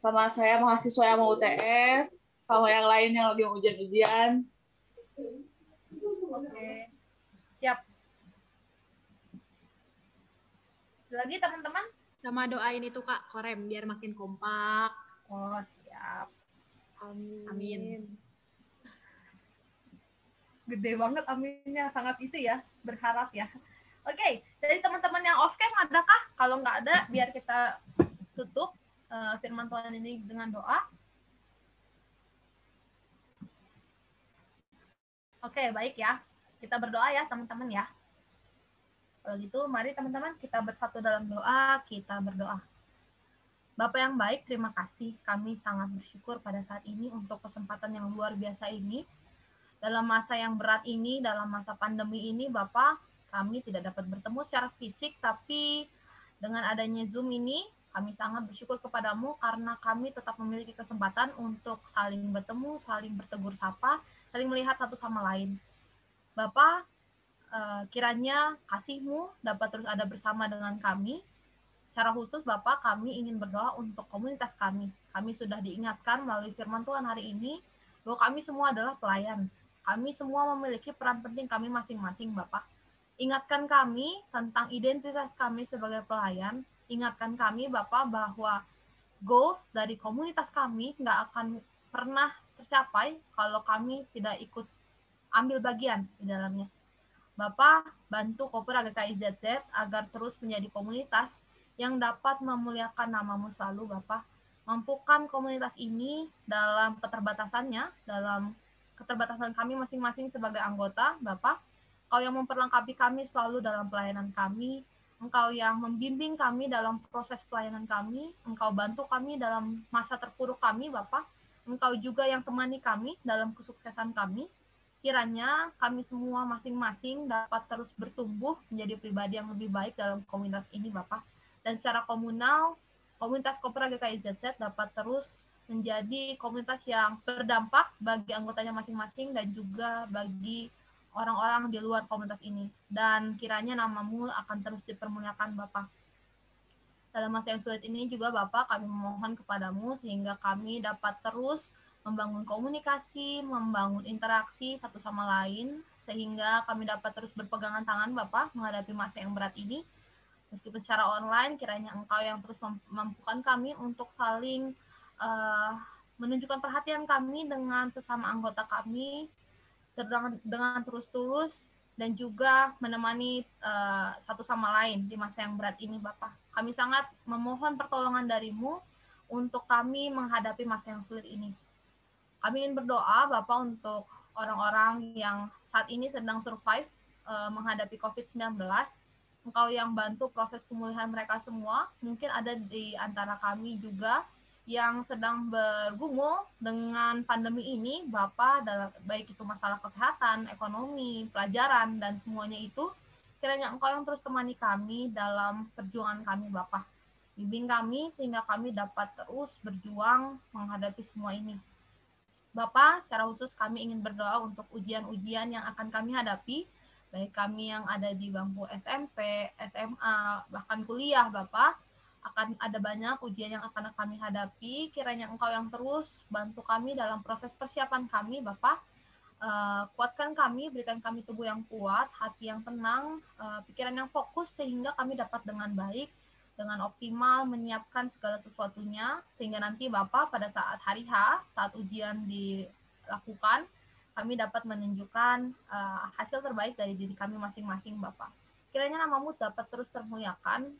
Sama saya mahasiswa yang mau UTS. Sama yang lain yang lagi ujian-ujian. Oke. Siap. Lagi teman-teman? Sama doain itu Kak, Korem, biar makin kompak. Oh, siap. Amin. Gede banget aminnya, sangat itu ya, berharap ya. Oke, dari teman-teman yang off cam adakah? Kalau nggak ada, biar kita tutup firman Tuhan ini dengan doa. Oke, baik ya. Kita berdoa ya teman-teman ya. Kalau gitu, mari teman-teman kita bersatu dalam doa, kita berdoa. Bapak yang baik, terima kasih. Kami sangat bersyukur pada saat ini untuk kesempatan yang luar biasa ini. Dalam masa yang berat ini, dalam masa pandemi ini, Bapak, kami tidak dapat bertemu secara fisik, tapi dengan adanya Zoom ini, kami sangat bersyukur kepadamu karena kami tetap memiliki kesempatan untuk saling bertemu, saling bertegur sapa, saling melihat satu sama lain. Bapak, kiranya kasih-Mu dapat terus ada bersama dengan kami. Secara khusus, Bapak, kami ingin berdoa untuk komunitas kami. Kami sudah diingatkan melalui firman Tuhan hari ini bahwa kami semua adalah pelayan. Kami semua memiliki peran penting kami masing-masing, Bapak. Ingatkan kami tentang identitas kami sebagai pelayan. Ingatkan kami, Bapak, bahwa goals dari komunitas kami nggak akan pernah tercapai kalau kami tidak ikut ambil bagian di dalamnya. Bapak, bantu Koper GKI ZZ agar terus menjadi komunitas yang dapat memuliakan nama-Mu selalu, Bapak. Mampukan komunitas ini dalam keterbatasannya, dalam keterbatasan kami masing-masing sebagai anggota, Bapak. Engkau yang memperlengkapi kami selalu dalam pelayanan kami. Engkau yang membimbing kami dalam proses pelayanan kami. Engkau bantu kami dalam masa terpuruk kami, Bapak. Engkau juga yang temani kami dalam kesuksesan kami. Kiranya kami semua masing-masing dapat terus bertumbuh menjadi pribadi yang lebih baik dalam komunitas ini, Bapak. Dan secara komunal, komunitas Kopra GKI ZZ dapat terus menjadi komunitas yang berdampak bagi anggotanya masing-masing dan juga bagi orang-orang di luar komunitas ini. Dan kiranya nama-Mu akan terus dipermuliakan, Bapak. Dalam masa yang sulit ini juga, Bapak, kami memohon kepadamu sehingga kami dapat terus membangun komunikasi, membangun interaksi satu sama lain, sehingga kami dapat terus berpegangan tangan, Bapak, menghadapi masa yang berat ini. Meskipun secara online, kiranya Engkau yang terus memampukan kami untuk saling menunjukkan perhatian kami dengan sesama anggota kami, dengan tulus-tulus, dan juga menemani satu sama lain di masa yang berat ini, Bapak. Kami sangat memohon pertolongan dari-Mu untuk kami menghadapi masa yang sulit ini. Kami ingin berdoa Bapak untuk orang-orang yang saat ini sedang survive menghadapi COVID-19. Engkau yang bantu proses pemulihan mereka semua. Mungkin ada di antara kami juga yang sedang bergumul dengan pandemi ini, Bapak, baik itu masalah kesehatan, ekonomi, pelajaran, dan semuanya itu, kiranya Engkau yang terus temani kami dalam perjuangan kami, Bapak. Bimbing kami sehingga kami dapat terus berjuang menghadapi semua ini. Bapak, secara khusus kami ingin berdoa untuk ujian-ujian yang akan kami hadapi, baik kami yang ada di bangku SMP, SMA, bahkan kuliah, Bapak, akan ada banyak ujian yang akan kami hadapi. Kiranya Engkau yang terus bantu kami dalam proses persiapan kami, Bapak. Kuatkan kami, berikan kami tubuh yang kuat, hati yang tenang, pikiran yang fokus, sehingga kami dapat dengan baik, dengan optimal menyiapkan segala sesuatunya, sehingga nanti Bapak pada saat hari H, saat ujian dilakukan, kami dapat menunjukkan hasil terbaik dari diri kami masing-masing, Bapak. Kiranya nama-Mu dapat terus termuliakan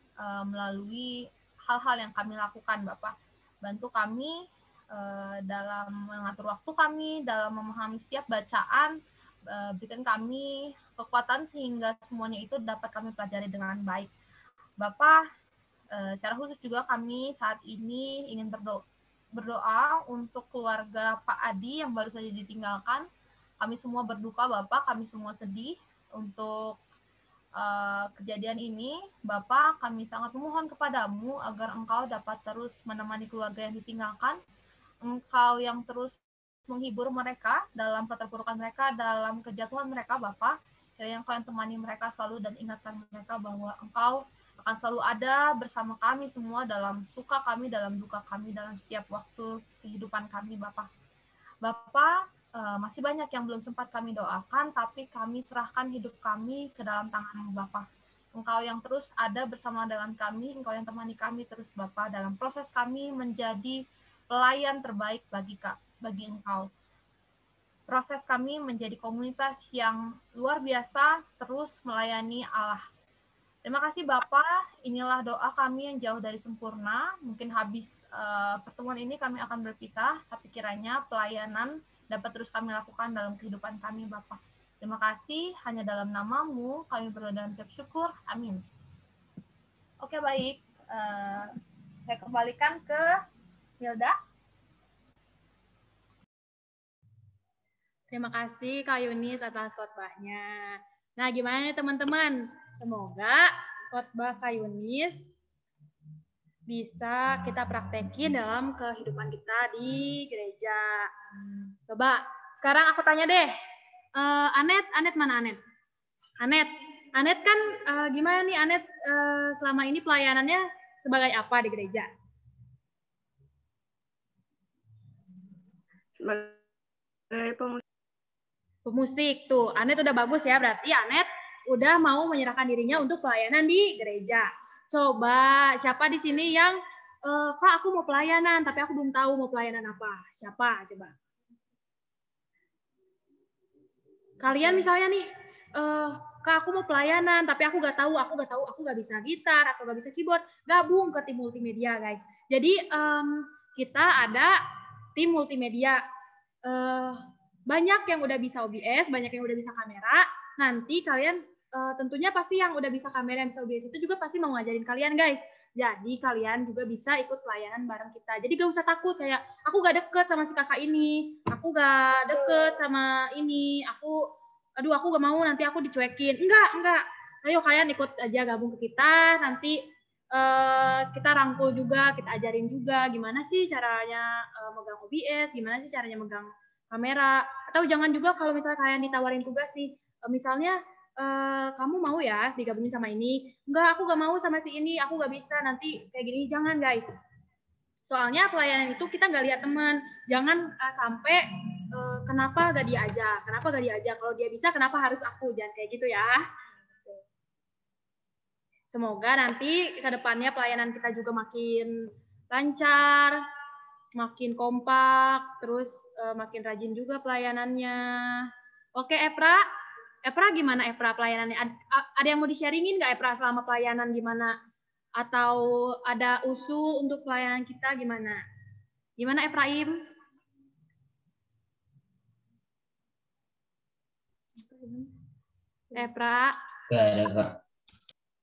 melalui hal-hal yang kami lakukan, Bapak. Bantu kami dalam mengatur waktu kami, dalam memahami setiap bacaan, berikan kami kekuatan sehingga semuanya itu dapat kami pelajari dengan baik. Bapak, secara khusus juga kami saat ini ingin berdoa untuk keluarga Pak Adi yang baru saja ditinggalkan. Kami semua berduka, Bapak, kami semua sedih untuk kejadian ini. Bapak, kami sangat memohon kepadamu agar Engkau dapat terus menemani keluarga yang ditinggalkan. Engkau yang terus menghibur mereka dalam keterpurukan mereka, dalam kejatuhan mereka, Bapak. Yang Engkau yang temani mereka selalu dan ingatkan mereka bahwa Engkau akan selalu ada bersama kami semua dalam suka kami, dalam duka kami, dalam setiap waktu kehidupan kami, Bapak. Bapak, masih banyak yang belum sempat kami doakan, tapi kami serahkan hidup kami ke dalam tangan-Mu, Bapak. Engkau yang terus ada bersama dengan kami, Engkau yang temani kami terus, Bapak, dalam proses kami menjadi pelayan terbaik bagi Engkau. Proses kami menjadi komunitas yang luar biasa, terus melayani Allah. Terima kasih Bapak, inilah doa kami yang jauh dari sempurna. Mungkin habis pertemuan ini kami akan berpisah, tapi kiranya pelayanan dapat terus kami lakukan dalam kehidupan kami, Bapak. Terima kasih, hanya dalam nama-Mu kami berdoa dan bersyukur. Amin. Oke, baik. Saya kembalikan ke Milda. Terima kasih Kak Yunis atas khotbahnya. Nah, gimana nih teman-teman? Semoga khotbah Kak Yunis bisa kita praktekin dalam kehidupan kita di gereja. Coba, sekarang aku tanya deh. Anet mana Anet? Anet kan gimana nih Anet selama ini pelayanannya sebagai apa di gereja? Sebagai pemusik. Tuh, Anet udah bagus ya, berarti Anet udah mau menyerahkan dirinya untuk pelayanan di gereja. Coba, siapa di sini yang, Kak aku mau pelayanan, tapi aku belum tahu mau pelayanan apa. Siapa? Coba. Kalian misalnya nih, Kak aku mau pelayanan, tapi aku nggak tahu, aku nggak bisa gitar, aku nggak bisa keyboard. Gabung ke tim multimedia, guys. Jadi kita ada tim multimedia. Banyak yang udah bisa OBS, banyak yang udah bisa kamera. Nanti kalian tentunya pasti yang udah bisa kamera, yang bisa OBS itu juga pasti mau ngajarin kalian, guys. Jadi kalian juga bisa ikut pelayanan bareng kita. Jadi gak usah takut kayak aku gak deket sama si kakak ini, aku gak deket sama ini, aku gak mau nanti aku dicuekin. Enggak. Ayo kalian ikut aja gabung ke kita, nanti kita rangkul juga, kita ajarin juga gimana sih caranya megang OBS, gimana sih caranya megang kamera. Atau jangan juga kalau misalnya kalian ditawarin tugas nih, misalnya kamu mau ya digabungin sama ini? Enggak, aku gak mau sama si ini, aku gak bisa, nanti kayak gini. Jangan, guys. Soalnya pelayanan itu kita gak lihat teman. Jangan sampai kenapa gak dia aja? Kenapa gak dia aja? Kalau dia bisa, kenapa harus aku? Jangan kayak gitu ya. Semoga nanti ke depannya pelayanan kita juga makin lancar, makin kompak, terus makin rajin juga pelayanannya. Oke, Epra gimana Epra pelayanannya? Ada yang mau di-sharingin nggak Epra selama pelayanan gimana? Atau ada usul untuk pelayanan kita gimana? Gimana Ephraim? Epra. Nggak ada, Kak.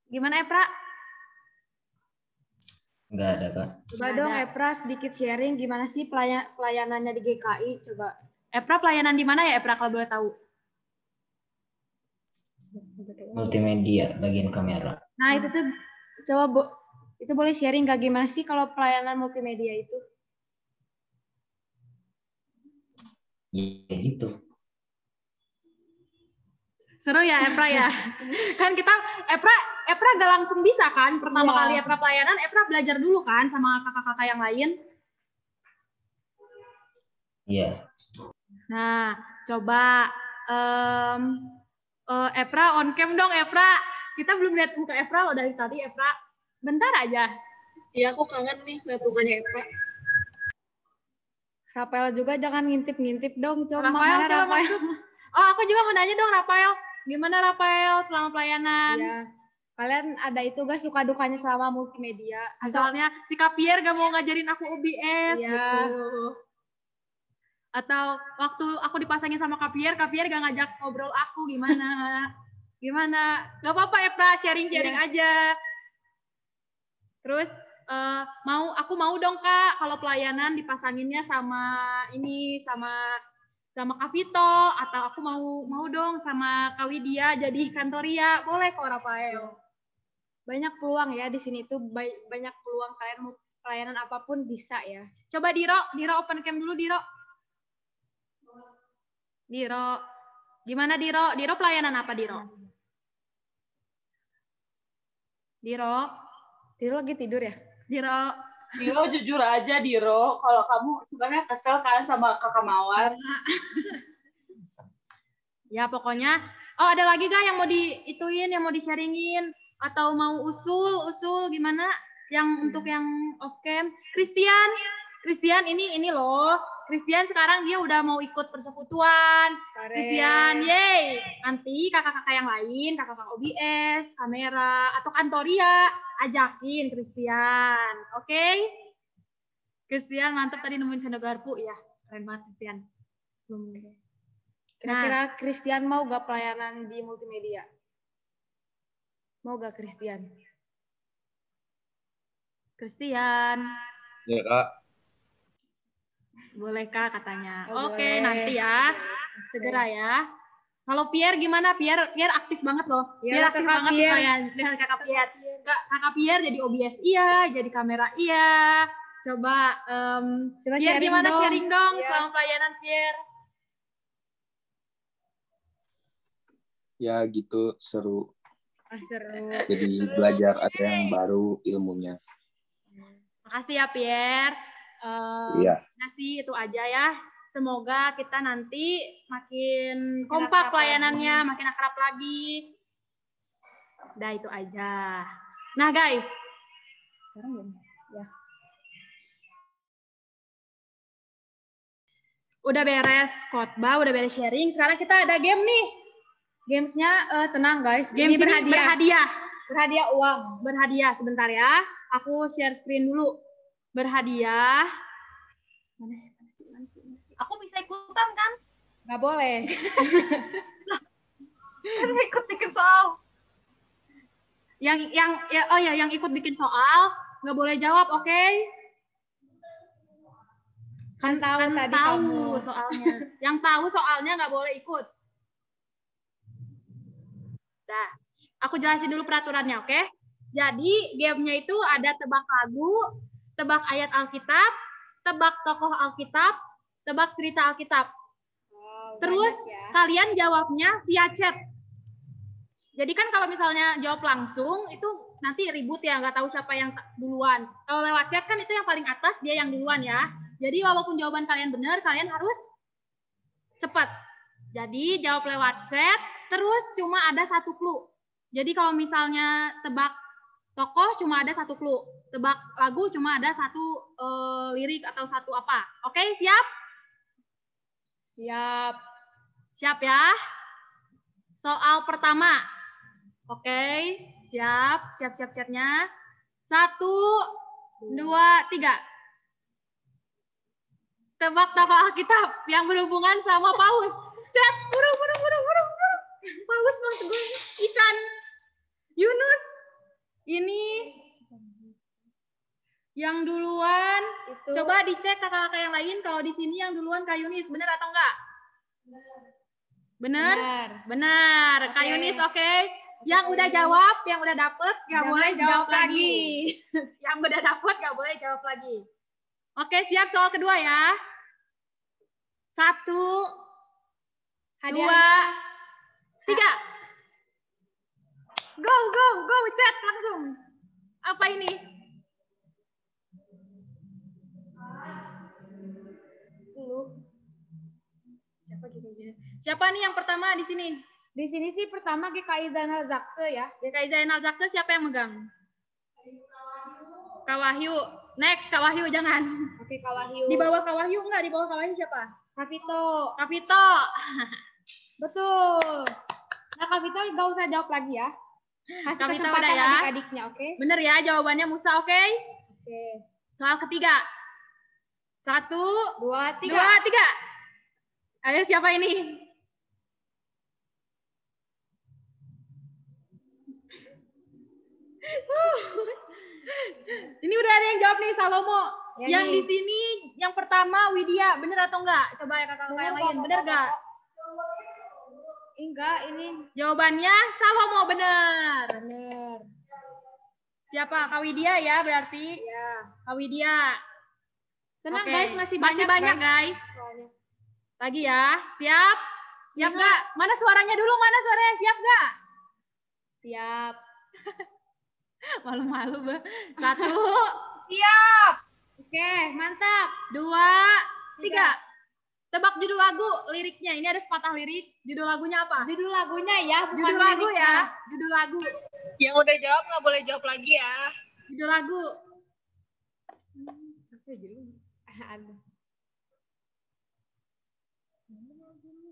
Gimana Epra? Nggak ada, Kak. Coba Nggak dong ada. Epra sedikit sharing gimana sih pelayanannya di GKI, coba. Epra pelayanan di mana ya Epra kalau boleh tahu? Multimedia, bagian kamera. Nah, itu tuh coba itu boleh sharing gak gimana sih kalau pelayanan multimedia itu? Ya gitu. Seru ya Epra ya. Kan kita Epra gak langsung bisa kan. Pertama Iya. kali Epra pelayanan, Epra belajar dulu kan sama kakak-kakak yang lain. Iya. Nah, coba Epra on cam dong Epra. Kita belum lihat muka Epra loh dari tadi Epra. Bentar aja. Iya, aku kangen nih lihat mukanya Epra. Rafael juga jangan ngintip-ngintip dong, coba Rafael mana coba Rafael? masuk. Oh, aku juga mau nanya dong Rafael. Gimana Rafael selama pelayanan? Iya. Kalian ada itu gak suka dukanya selama multimedia? Misalnya si Kapier gak mau ngajarin aku OBS Iya. gitu. Atau waktu aku dipasangin sama Kapier gak ngajak ngobrol aku gimana? Gimana? Gak apa-apa Epra, sharing-sharing aja. Terus aku mau dong Kak kalau pelayanan dipasanginnya sama ini sama Kak Vito, atau aku mau dong sama Kak Widya jadi kantoria. Boleh kok Rafael. Banyak peluang ya di sini tuh, banyak peluang kalian mau pelayanan apapun bisa ya. Coba Diro open cam dulu Diro. Gimana Diro? Diro pelayanan apa Diro? Diro lagi tidur ya? Diro jujur aja Diro, kalau kamu sebenarnya kesel kan sama Kakak Mawar. Ya pokoknya, ada lagi gak yang mau diituin, yang mau di-sharingin? Atau mau usul gimana? Yang untuk yang off cam? Christian ini loh. Christian sekarang dia udah mau ikut persekutuan. Christian, yeay. Nanti kakak-kakak yang lain, kakak-kakak OBS, kamera, atau kantoria, ajakin Christian. Oke? Christian, mantap tadi nemuin sendok garpu. Ya, keren banget Christian. Kira-kira Christian mau gak pelayanan di multimedia? Mau gak Christian? Ya, Kak. Boleh Kak katanya. Oh, Oke, boleh. nanti ya. Segera ya. Kalau Pierre gimana? Pierre aktif banget loh. Pierre aktif banget nih dengan Kakak Pierre. Kakak Pierre jadi OBS iya, jadi kamera iya. Coba Pierre gimana sharing dong selama pelayanan Pierre? Ya gitu, seru. Seru. Jadi belajar ada yang baru ilmunya. Makasih ya Pierre. Iya. Nah sih itu aja ya. Semoga kita nanti makin kompak pelayanannya, makin akrab lagi. Udah itu aja. Nah guys, sekarang belum ya. Udah beres khotbah, udah beres sharing. Sekarang kita ada game nih. Gamesnya tenang guys. Games ini berhadiah. Berhadiah uang. Berhadiah sebentar ya. Aku share screen dulu. Berhadiah. Mana sih? Aku bisa ikutan kan? Nggak boleh. Kan ikut bikin soal. Yang ikut bikin soal nggak boleh jawab, oke? Kan tahu soalnya. Yang tahu soalnya nggak boleh ikut. Nah, aku jelasin dulu peraturannya, oke? Jadi gamenya itu ada tebak lagu, tebak ayat Alkitab, tebak tokoh Alkitab, tebak cerita Alkitab. Terus kalian jawabnya via chat. Jadi kan kalau misalnya jawab langsung itu nanti ribut ya, nggak tahu siapa yang duluan. Kalau lewat chat kan itu yang paling atas dia yang duluan ya. Jadi walaupun jawaban kalian benar, kalian harus cepat. Jadi jawab lewat chat, terus cuma ada satu clue. Jadi kalau misalnya tebak tokoh cuma ada satu clue, tebak lagu cuma ada satu lirik atau satu apa. Oke, siap? Siap ya? Soal pertama. Oke, siap chatnya. 1, 2, 3. Tebak tokoh Alkitab yang berhubungan sama Paus. Chat, buru. Paus maksud gue ikan. Yunus. Ini yang duluan. Itu. Coba dicek kakak-kakak yang lain kalau di sini yang duluan Kak Yunis, benar atau enggak? Benar? Benar. Kak Yunis oke. Yang udah jawab, yang udah dapet nggak boleh jawab lagi. Yang udah dapet nggak boleh jawab lagi. Oke, siap soal kedua ya. 1, 2, 3. Go, chat langsung. Apa ini? Siapa nih yang pertama di sini? Di sini sih pertama GKI Zainal Zakse ya. GKI Zainal Zakse siapa yang megang? Kak Wahyu. Next, Kak Wahyu jangan. Oke, Kak Wahyu. Di bawah Kak Wahyu enggak? Di bawah Kak Wahyu siapa? Kak Vito. Kak Vito. Betul. Nah, Kak Vito gak usah jawab lagi ya. Kasih Kak Vito kesempatan udah ya. adik-adiknya, oke? Bener ya jawabannya Musa, oke? Oke. Soal ketiga. 1, 2, 3. Ayo siapa ini? Ini udah ada yang jawab nih, Salomo. Ya, yang nih. di sini yang pertama Widya, bener atau enggak? Coba ya kakak-kakak yang lain, bener enggak? Enggak, ini Jawabannya Salomo, bener. bener. Siapa? Kak Widya ya berarti? Ya. Kak Widya. Tenang Oke. guys, masih banyak guys. soalnya. Lagi ya. Siap? Siap Ingat. nggak? Mana suaranya dulu? Mana suaranya? Siap nggak? Siap. Malu-malu, Bah. 1, Siap. Oke, mantap. 2, 3. Tebak judul lagu, liriknya. Ini ada sepatah lirik. Judul lagunya apa? Judul lagunya ya, bukan Judul lagu liriknya. ya. Judul lagu. Yang udah jawab nggak boleh jawab lagi ya. Judul lagu.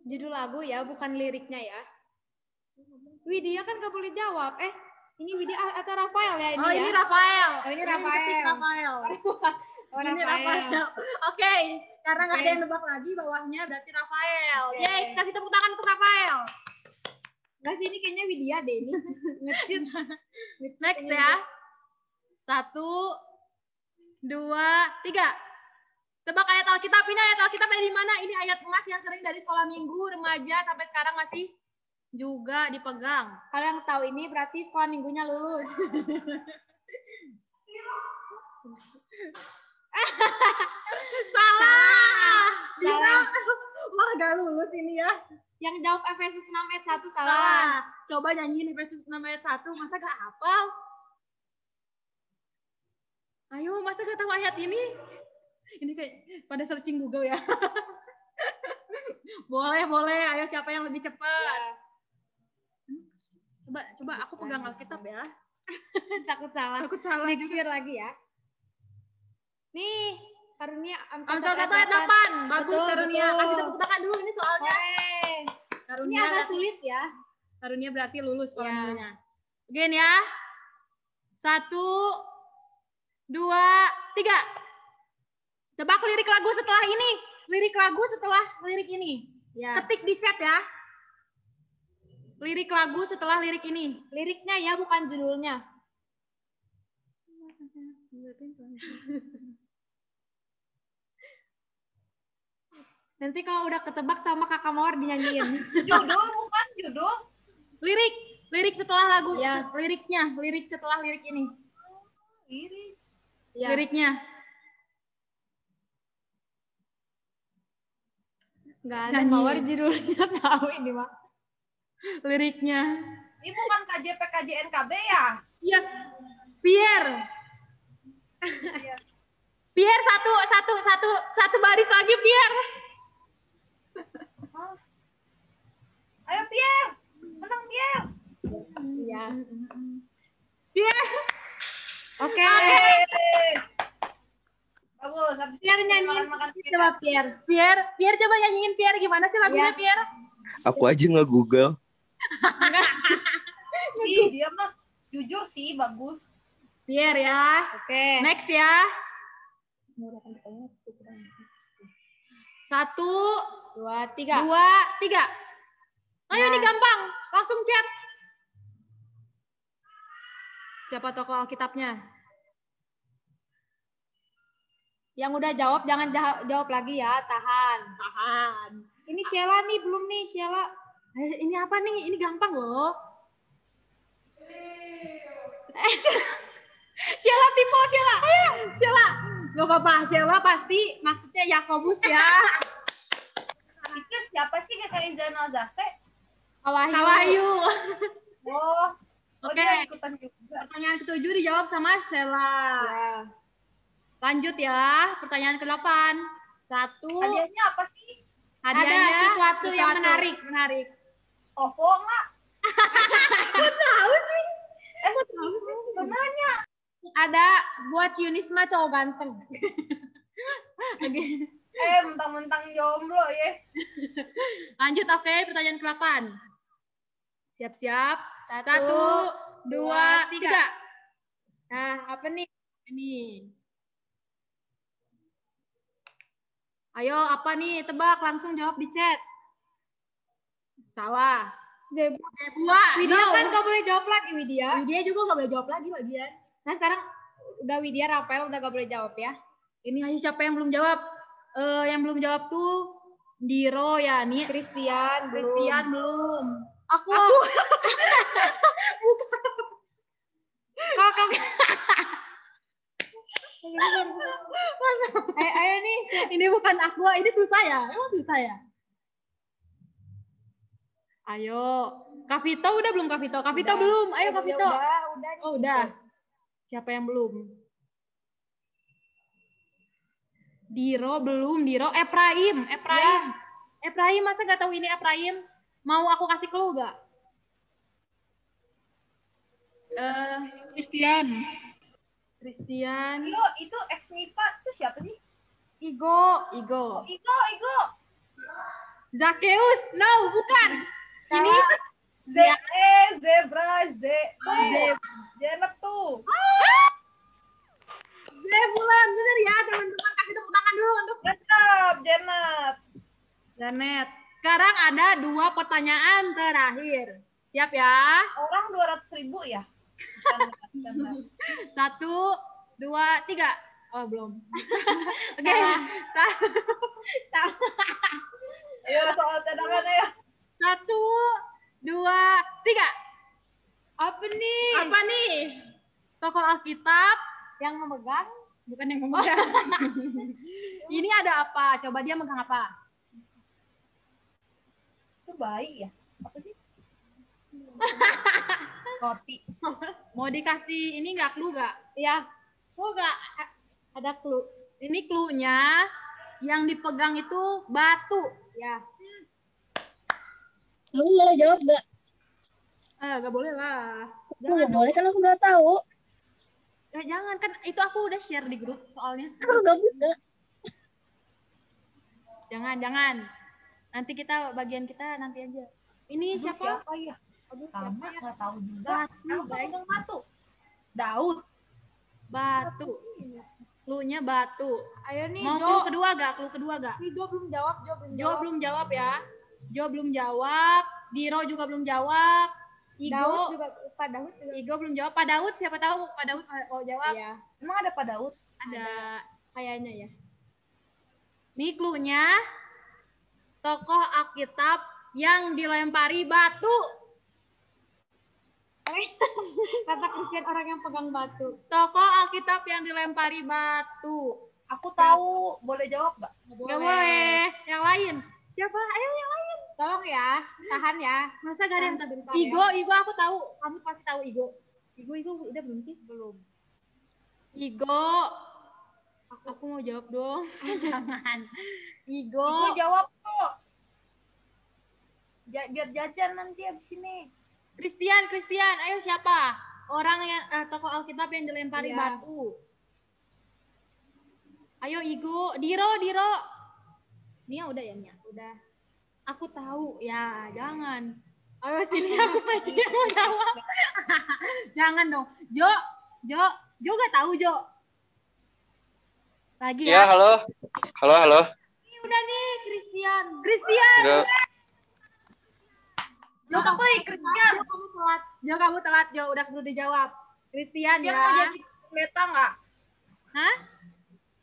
Judul lagu ya, bukan liriknya ya. Widya kan gak boleh jawab. Ini Widya atau Rafael ya ini Oh, ya? ini Rafael. Oh, ini ketik Rafael. Rafael. Oh, Ini Rafael. Oke, karena nggak Oke. ada yang nebak lagi bawahnya berarti Rafael. Oke. Yeay, kasih tepuk tangan untuk Rafael. Enggak sih, ini kayaknya Widya deh ini. Nge-cheat. Next ya. 1, 2, 3. Tebak ayat Alkitab. Ini ayat Alkitab dari mana? Ini ayat emas yang sering dari sekolah minggu, remaja sampai sekarang masih juga dipegang. Kalau yang tahu ini berarti sekolah minggunya lulus. Salah. Salah. Wah, gak lulus ini ya. Yang jawab Efesus 6 ayat 1 salah. Salah. Coba nyanyiin Efesus 6 ayat 1. Masa gak hafal? Ayo, masa gak tahu ayat ini? Ini kayak pada searching Google ya. Boleh. Ayo siapa yang lebih cepat? Ya. Coba aku pegang Alkitab ya. Takut salah. Takut salah Make juga. sure lagi ya. Nih, karunia Amsal 1 ayat 8. Bagus Betul, karunia. betul. Kasih tepuk tangan dulu ini soalnya. Ini Karunia agak berarti- sulit ya. Karunia berarti lulus kalau Ya. minggunya. Again ya. 1, 2, 3. Tebak lirik lagu setelah ini. Lirik lagu setelah lirik ini. Ya. Ketik di chat ya. Lirik lagu setelah lirik ini. Liriknya ya, bukan judulnya. Nanti kalau udah ketebak sama Kakak Mawar dinyanyiin. Judul bukan judul. Lirik setelah lagu. Ya. Lirik setelah lirik ini. Lirik. Ya. Liriknya. Nggak ada Nyanyiin. Mawar judulnya tahu ini mah. Liriknya. Ini bukan KJP KJNKB ya? Iya. Pierre. Pierre satu baris lagi Pierre. Ayo Pierre. Menang Pierre. Iya. Pierre. Oke. Bagus. Habis Pierre itu nyanyiin makan-makan coba Pierre. Pierre coba nyanyiin Pierre gimana sih lagunya Iya. Pierre? Aku aja nggak Google. Ih, dia mah jujur sih bagus. Pierre ya. Oke. Next ya. 1, 2, 3. 2, 3. Ayo ini gampang, langsung chat. Siapa tokoh Alkitabnya? Yang udah jawab jangan jawab lagi ya, tahan. Tahan. Ini Sheila nih, belum nih Sheila. Ini apa nih? Ini gampang loh. Sheila tipe Sheila. Ayo, Sheila. Gak apa-apa, Sheila pasti maksudnya Yakobus ya. Itu siapa sih kakak Zainal Zase? Wahyu. Oh, Oke. dia ikutan juga. Pertanyaan ke-7 dijawab sama Sheila. Ya. Lanjut ya, pertanyaan ke-8. 1. Hadiahnya apa sih? Hadiahnya Ada sesuatu yang menarik. Menarik. OVO nggak? Kok tahu sih? Kok tahu sih? Nanya. Ada buat Yunisma cowok ganteng. Oke. Mentang-mentang jomblo ya. Lanjut, oke, pertanyaan ke-8. Siap-siap. 1, 2, 3. Nah, apa nih? Ini. Ayo, apa nih? Tebak, langsung jawab di chat. Salah. Zebua. Widya kan gak boleh jawab lagi, Widya. Widya juga gak boleh jawab lagi lagian. Nah, sekarang udah Widya, Rafael udah gak boleh jawab ya. Ini aja siapa yang belum jawab? Yang belum jawab tuh Diro ya, nih. Christian belum. Aku. Bukan. Kakak. Ayo nih, ini bukan Aqua, ini susah ya? Emang susah ya? Ayo, Kavito udah belum Kavito? Kavito belum, ayo Kavito. Udah. Oh udah. Siapa yang belum? Diro belum, Diro. Ephraim. Ephraim masa gak tahu ini Ephraim? Mau aku kasih clue gak? Christian. Yo, itu ex MIPA itu siapa sih? Igo. Igo. Zakeus. No, bukan. Ini Zebra. Janet tuh. Bulan, bener ya teman-teman, kasih tepuk tangan dulu untuk Janet. Sekarang ada 2 pertanyaan terakhir. Siap ya? Orang 200.000 ya? 1, 2, 3. Oh, belum. Oke. Ayo soal cadangan ya. 1, 2, 3. Apa nih? Apa nih? Tokoh Alkitab yang memegang? Bukan yang memegang. Ini ada apa? Coba dia megang apa? Itu bayi ya? Apa sih? Roti. Mau dikasih ini nggak clue nggak? Ya. Oh nggak. Ada clue. Ini clue-nya yang dipegang itu batu. Ya. Aku boleh jawab nggak? Nggak boleh lah. Nggak boleh kan aku udah tahu. Jangan kan itu aku udah share di grup soalnya. Nggak boleh. Jangan. Nanti kita bagian kita nanti aja. Ini siapa? Siapa ya? Sama nggak tahu juga. Batu. Daud. Batu. Clue-nya batu. Ayo nih, mau clue kedua gak? Jo belum jawab. Jo belum jawab ya. Jo belum jawab. Diro juga belum jawab. Igo belum jawab. Pak Daud, siapa tahu Pak Daud mau jawab? Iya. Emang ada Pak Daud? Ada. Kayaknya ya. Nih clue-nya. Tokoh Alkitab yang dilempari batu. Kata Christian orang yang pegang batu. Tokoh Alkitab yang dilempari batu. Aku tahu. Boleh jawab nggak? Nggak boleh. Yang lain. Siapa? Ayo yang lain. Tolong ya, tahan ya. Masa gak ada yang tahu? Igo aku tahu. Kamu pasti tahu Igo. Igo udah belum sih? Belum. Igo. Aku mau jawab dong. Jangan. Igo jawab kok. Biar jajan nanti abis ini. Christian. Ayo siapa? Orang yang tokoh Alkitab yang dilempari batu. Ayo Igo. Diro. Nia udah ya, Nia? Udah. Aku tahu. Ya, jangan. Ayo sini aku aja yang mau jawab. Jangan dong. Jo gak tahu, Jo. Lagi ya. Ya, halo. Ini udah nih, Christian. Enggak. Jo apa Christian? Jo kamu telat. Jo udah perlu dijawab. Christian Christian ya. mau jadi pendeta nggak? Hah?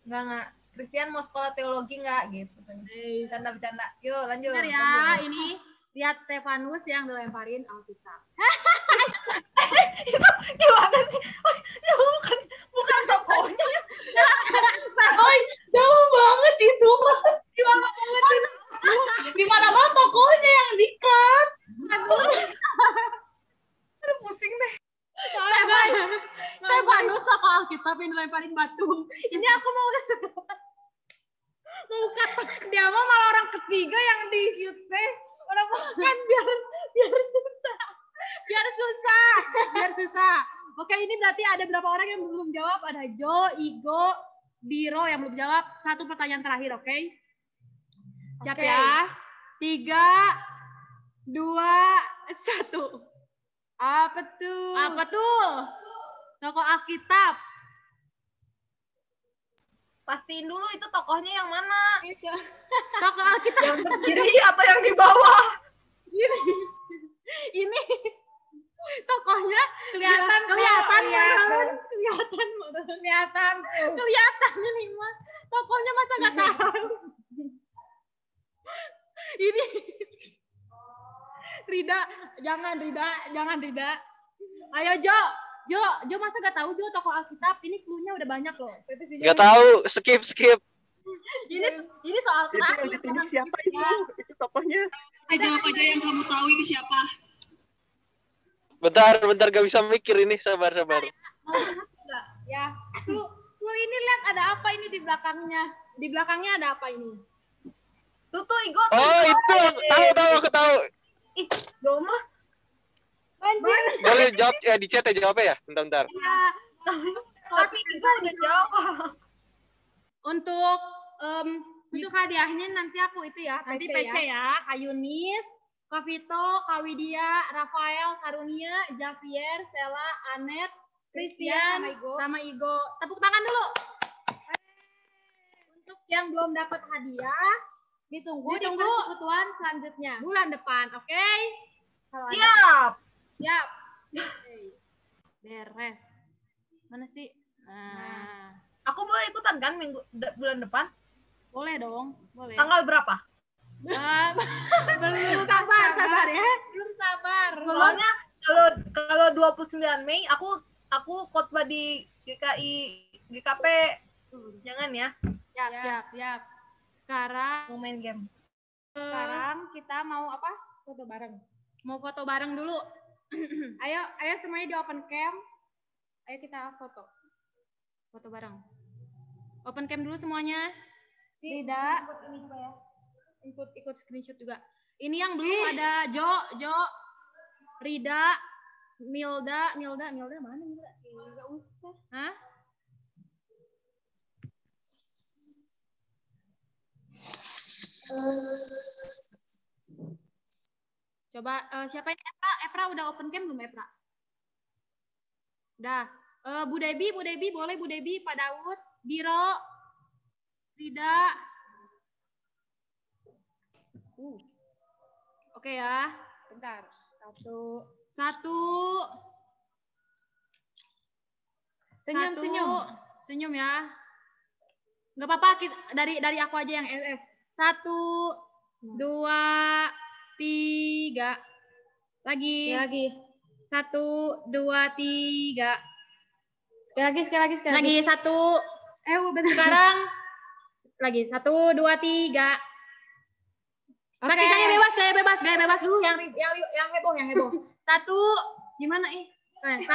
Nggak. Christian mau sekolah teologi nggak gitu? Bercanda. Yuk lanjut. Benar ya, lanjut. ini lihat Stefanus yang dilemparin Alkitab. Itu gimana sih? Ya bukan tokohnya. Oi, jauh banget itu mah. Di mana-mana tokohnya yang di-cut. Aduh pusing deh. Stefanus tokoh Alkitab yang dilemparin batu. Ini aku mau kata dia mah malah orang ketiga yang di shoot teh. Orang bukan biar susah. Oke, ini berarti ada berapa orang yang belum jawab? Ada Jo, Igo, Biro yang belum jawab. Satu pertanyaan terakhir, oke? Siap ya? 3, 2, 1. Apa tuh? Tokoh Alkitab. Pastiin dulu itu tokohnya yang mana? Tokoh Alkitab. Yang berdiri atau yang di bawah? Ini tokohnya kelihatan tuh. Kelihatan ini mah. Tokohnya masa nggak tahu. Ini Rida, jangan Rida. Ayo Jo masa nggak tahu Jo tokoh Alkitab? Ini clue-nya udah banyak loh. Nggak tahu, skip. Ini soal Itu yang ditunjuk siapa itu? Itu tokohnya. Jawab aja yang kamu tahu itu siapa. Bentar, gak bisa mikir ini, sabar. Ya, lu ini lihat ada apa ini di belakangnya? Di belakangnya ada apa ini? Tuh Igo. Oh itu, aku tahu. Ih, Doma. Boleh jawab ya di chat ya jawabnya ya. Bentar. Tapi Igo udah jawab. Untuk hadiahnya nanti aku itu ya, nanti PC ya. Kak Yunis, Kak Vito, Kak Widya, Rafael, Karunia, Javier, Sela, Anet, Christian, sama Igo. Tepuk tangan dulu. Untuk yang belum dapat hadiah, ditunggu di persekutuan selanjutnya. Bulan depan, oke? Siap. Okay. Beres. Mana sih? Nah. Aku boleh ikutan kan bulan depan? Boleh dong, boleh. Tanggal berapa? Belum sabar ya. Belum sabar. Soalnya kalau 29 Mei aku khotbah di GKP. Jangan ya. Siap. Sekarang mau main game. Sekarang kita mau apa? Foto bareng. Mau foto bareng dulu. Ayo semuanya di open cam. Ayo kita foto bareng. Open cam dulu semuanya. Rida, ikut screenshot juga. Ini yang belum ada Jo, Rida, Milda mana Milda? Enggak usah. Hah? Coba siapa ini? Epra udah open cam belum Epra? Udah. Bu Debi boleh Bu Debi, Pak Daud, Biro, Rida. Oke ya. Bentar. Satu. Senyum ya. Nggak apa-apa, dari aku aja yang SS. 1, 2, 3. Lagi. 1, 2, 3. Sekali lagi. 1. Sekarang lagi 1, 2, 3. Pakai gaya bebas dulu yang heboh. 1, gimana 1,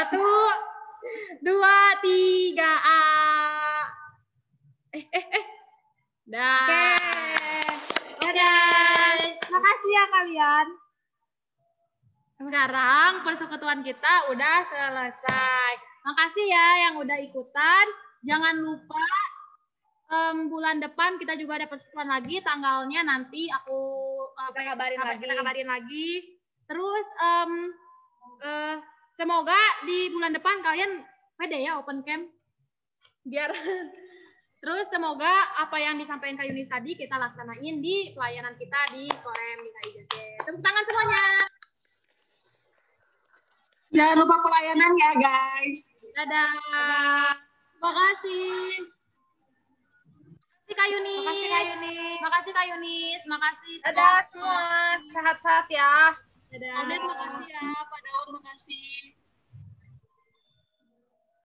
2, 3. Dah. Oke. Makasih ya kalian. Sekarang persekutuan kita udah selesai. Makasih ya yang udah ikutan. Jangan lupa bulan depan kita juga ada persekutuan lagi. Tanggalnya nanti kita kabarin lagi. Terus semoga di bulan depan kalian pede ya open camp. Terus semoga apa yang disampaikan Kak Yunis tadi kita laksanain di pelayanan kita di Korem di KIJT. Tepuk tangan semuanya. Jangan lupa pelayanan ya guys. Dadah. Makasih. Makasih Kak Yunis. Makasih Kak Yunis. Makasih Kak Yunis. Makasih. Dadah semua. Sehat-sehat ya. Dadah. Aden makasih ya. Pak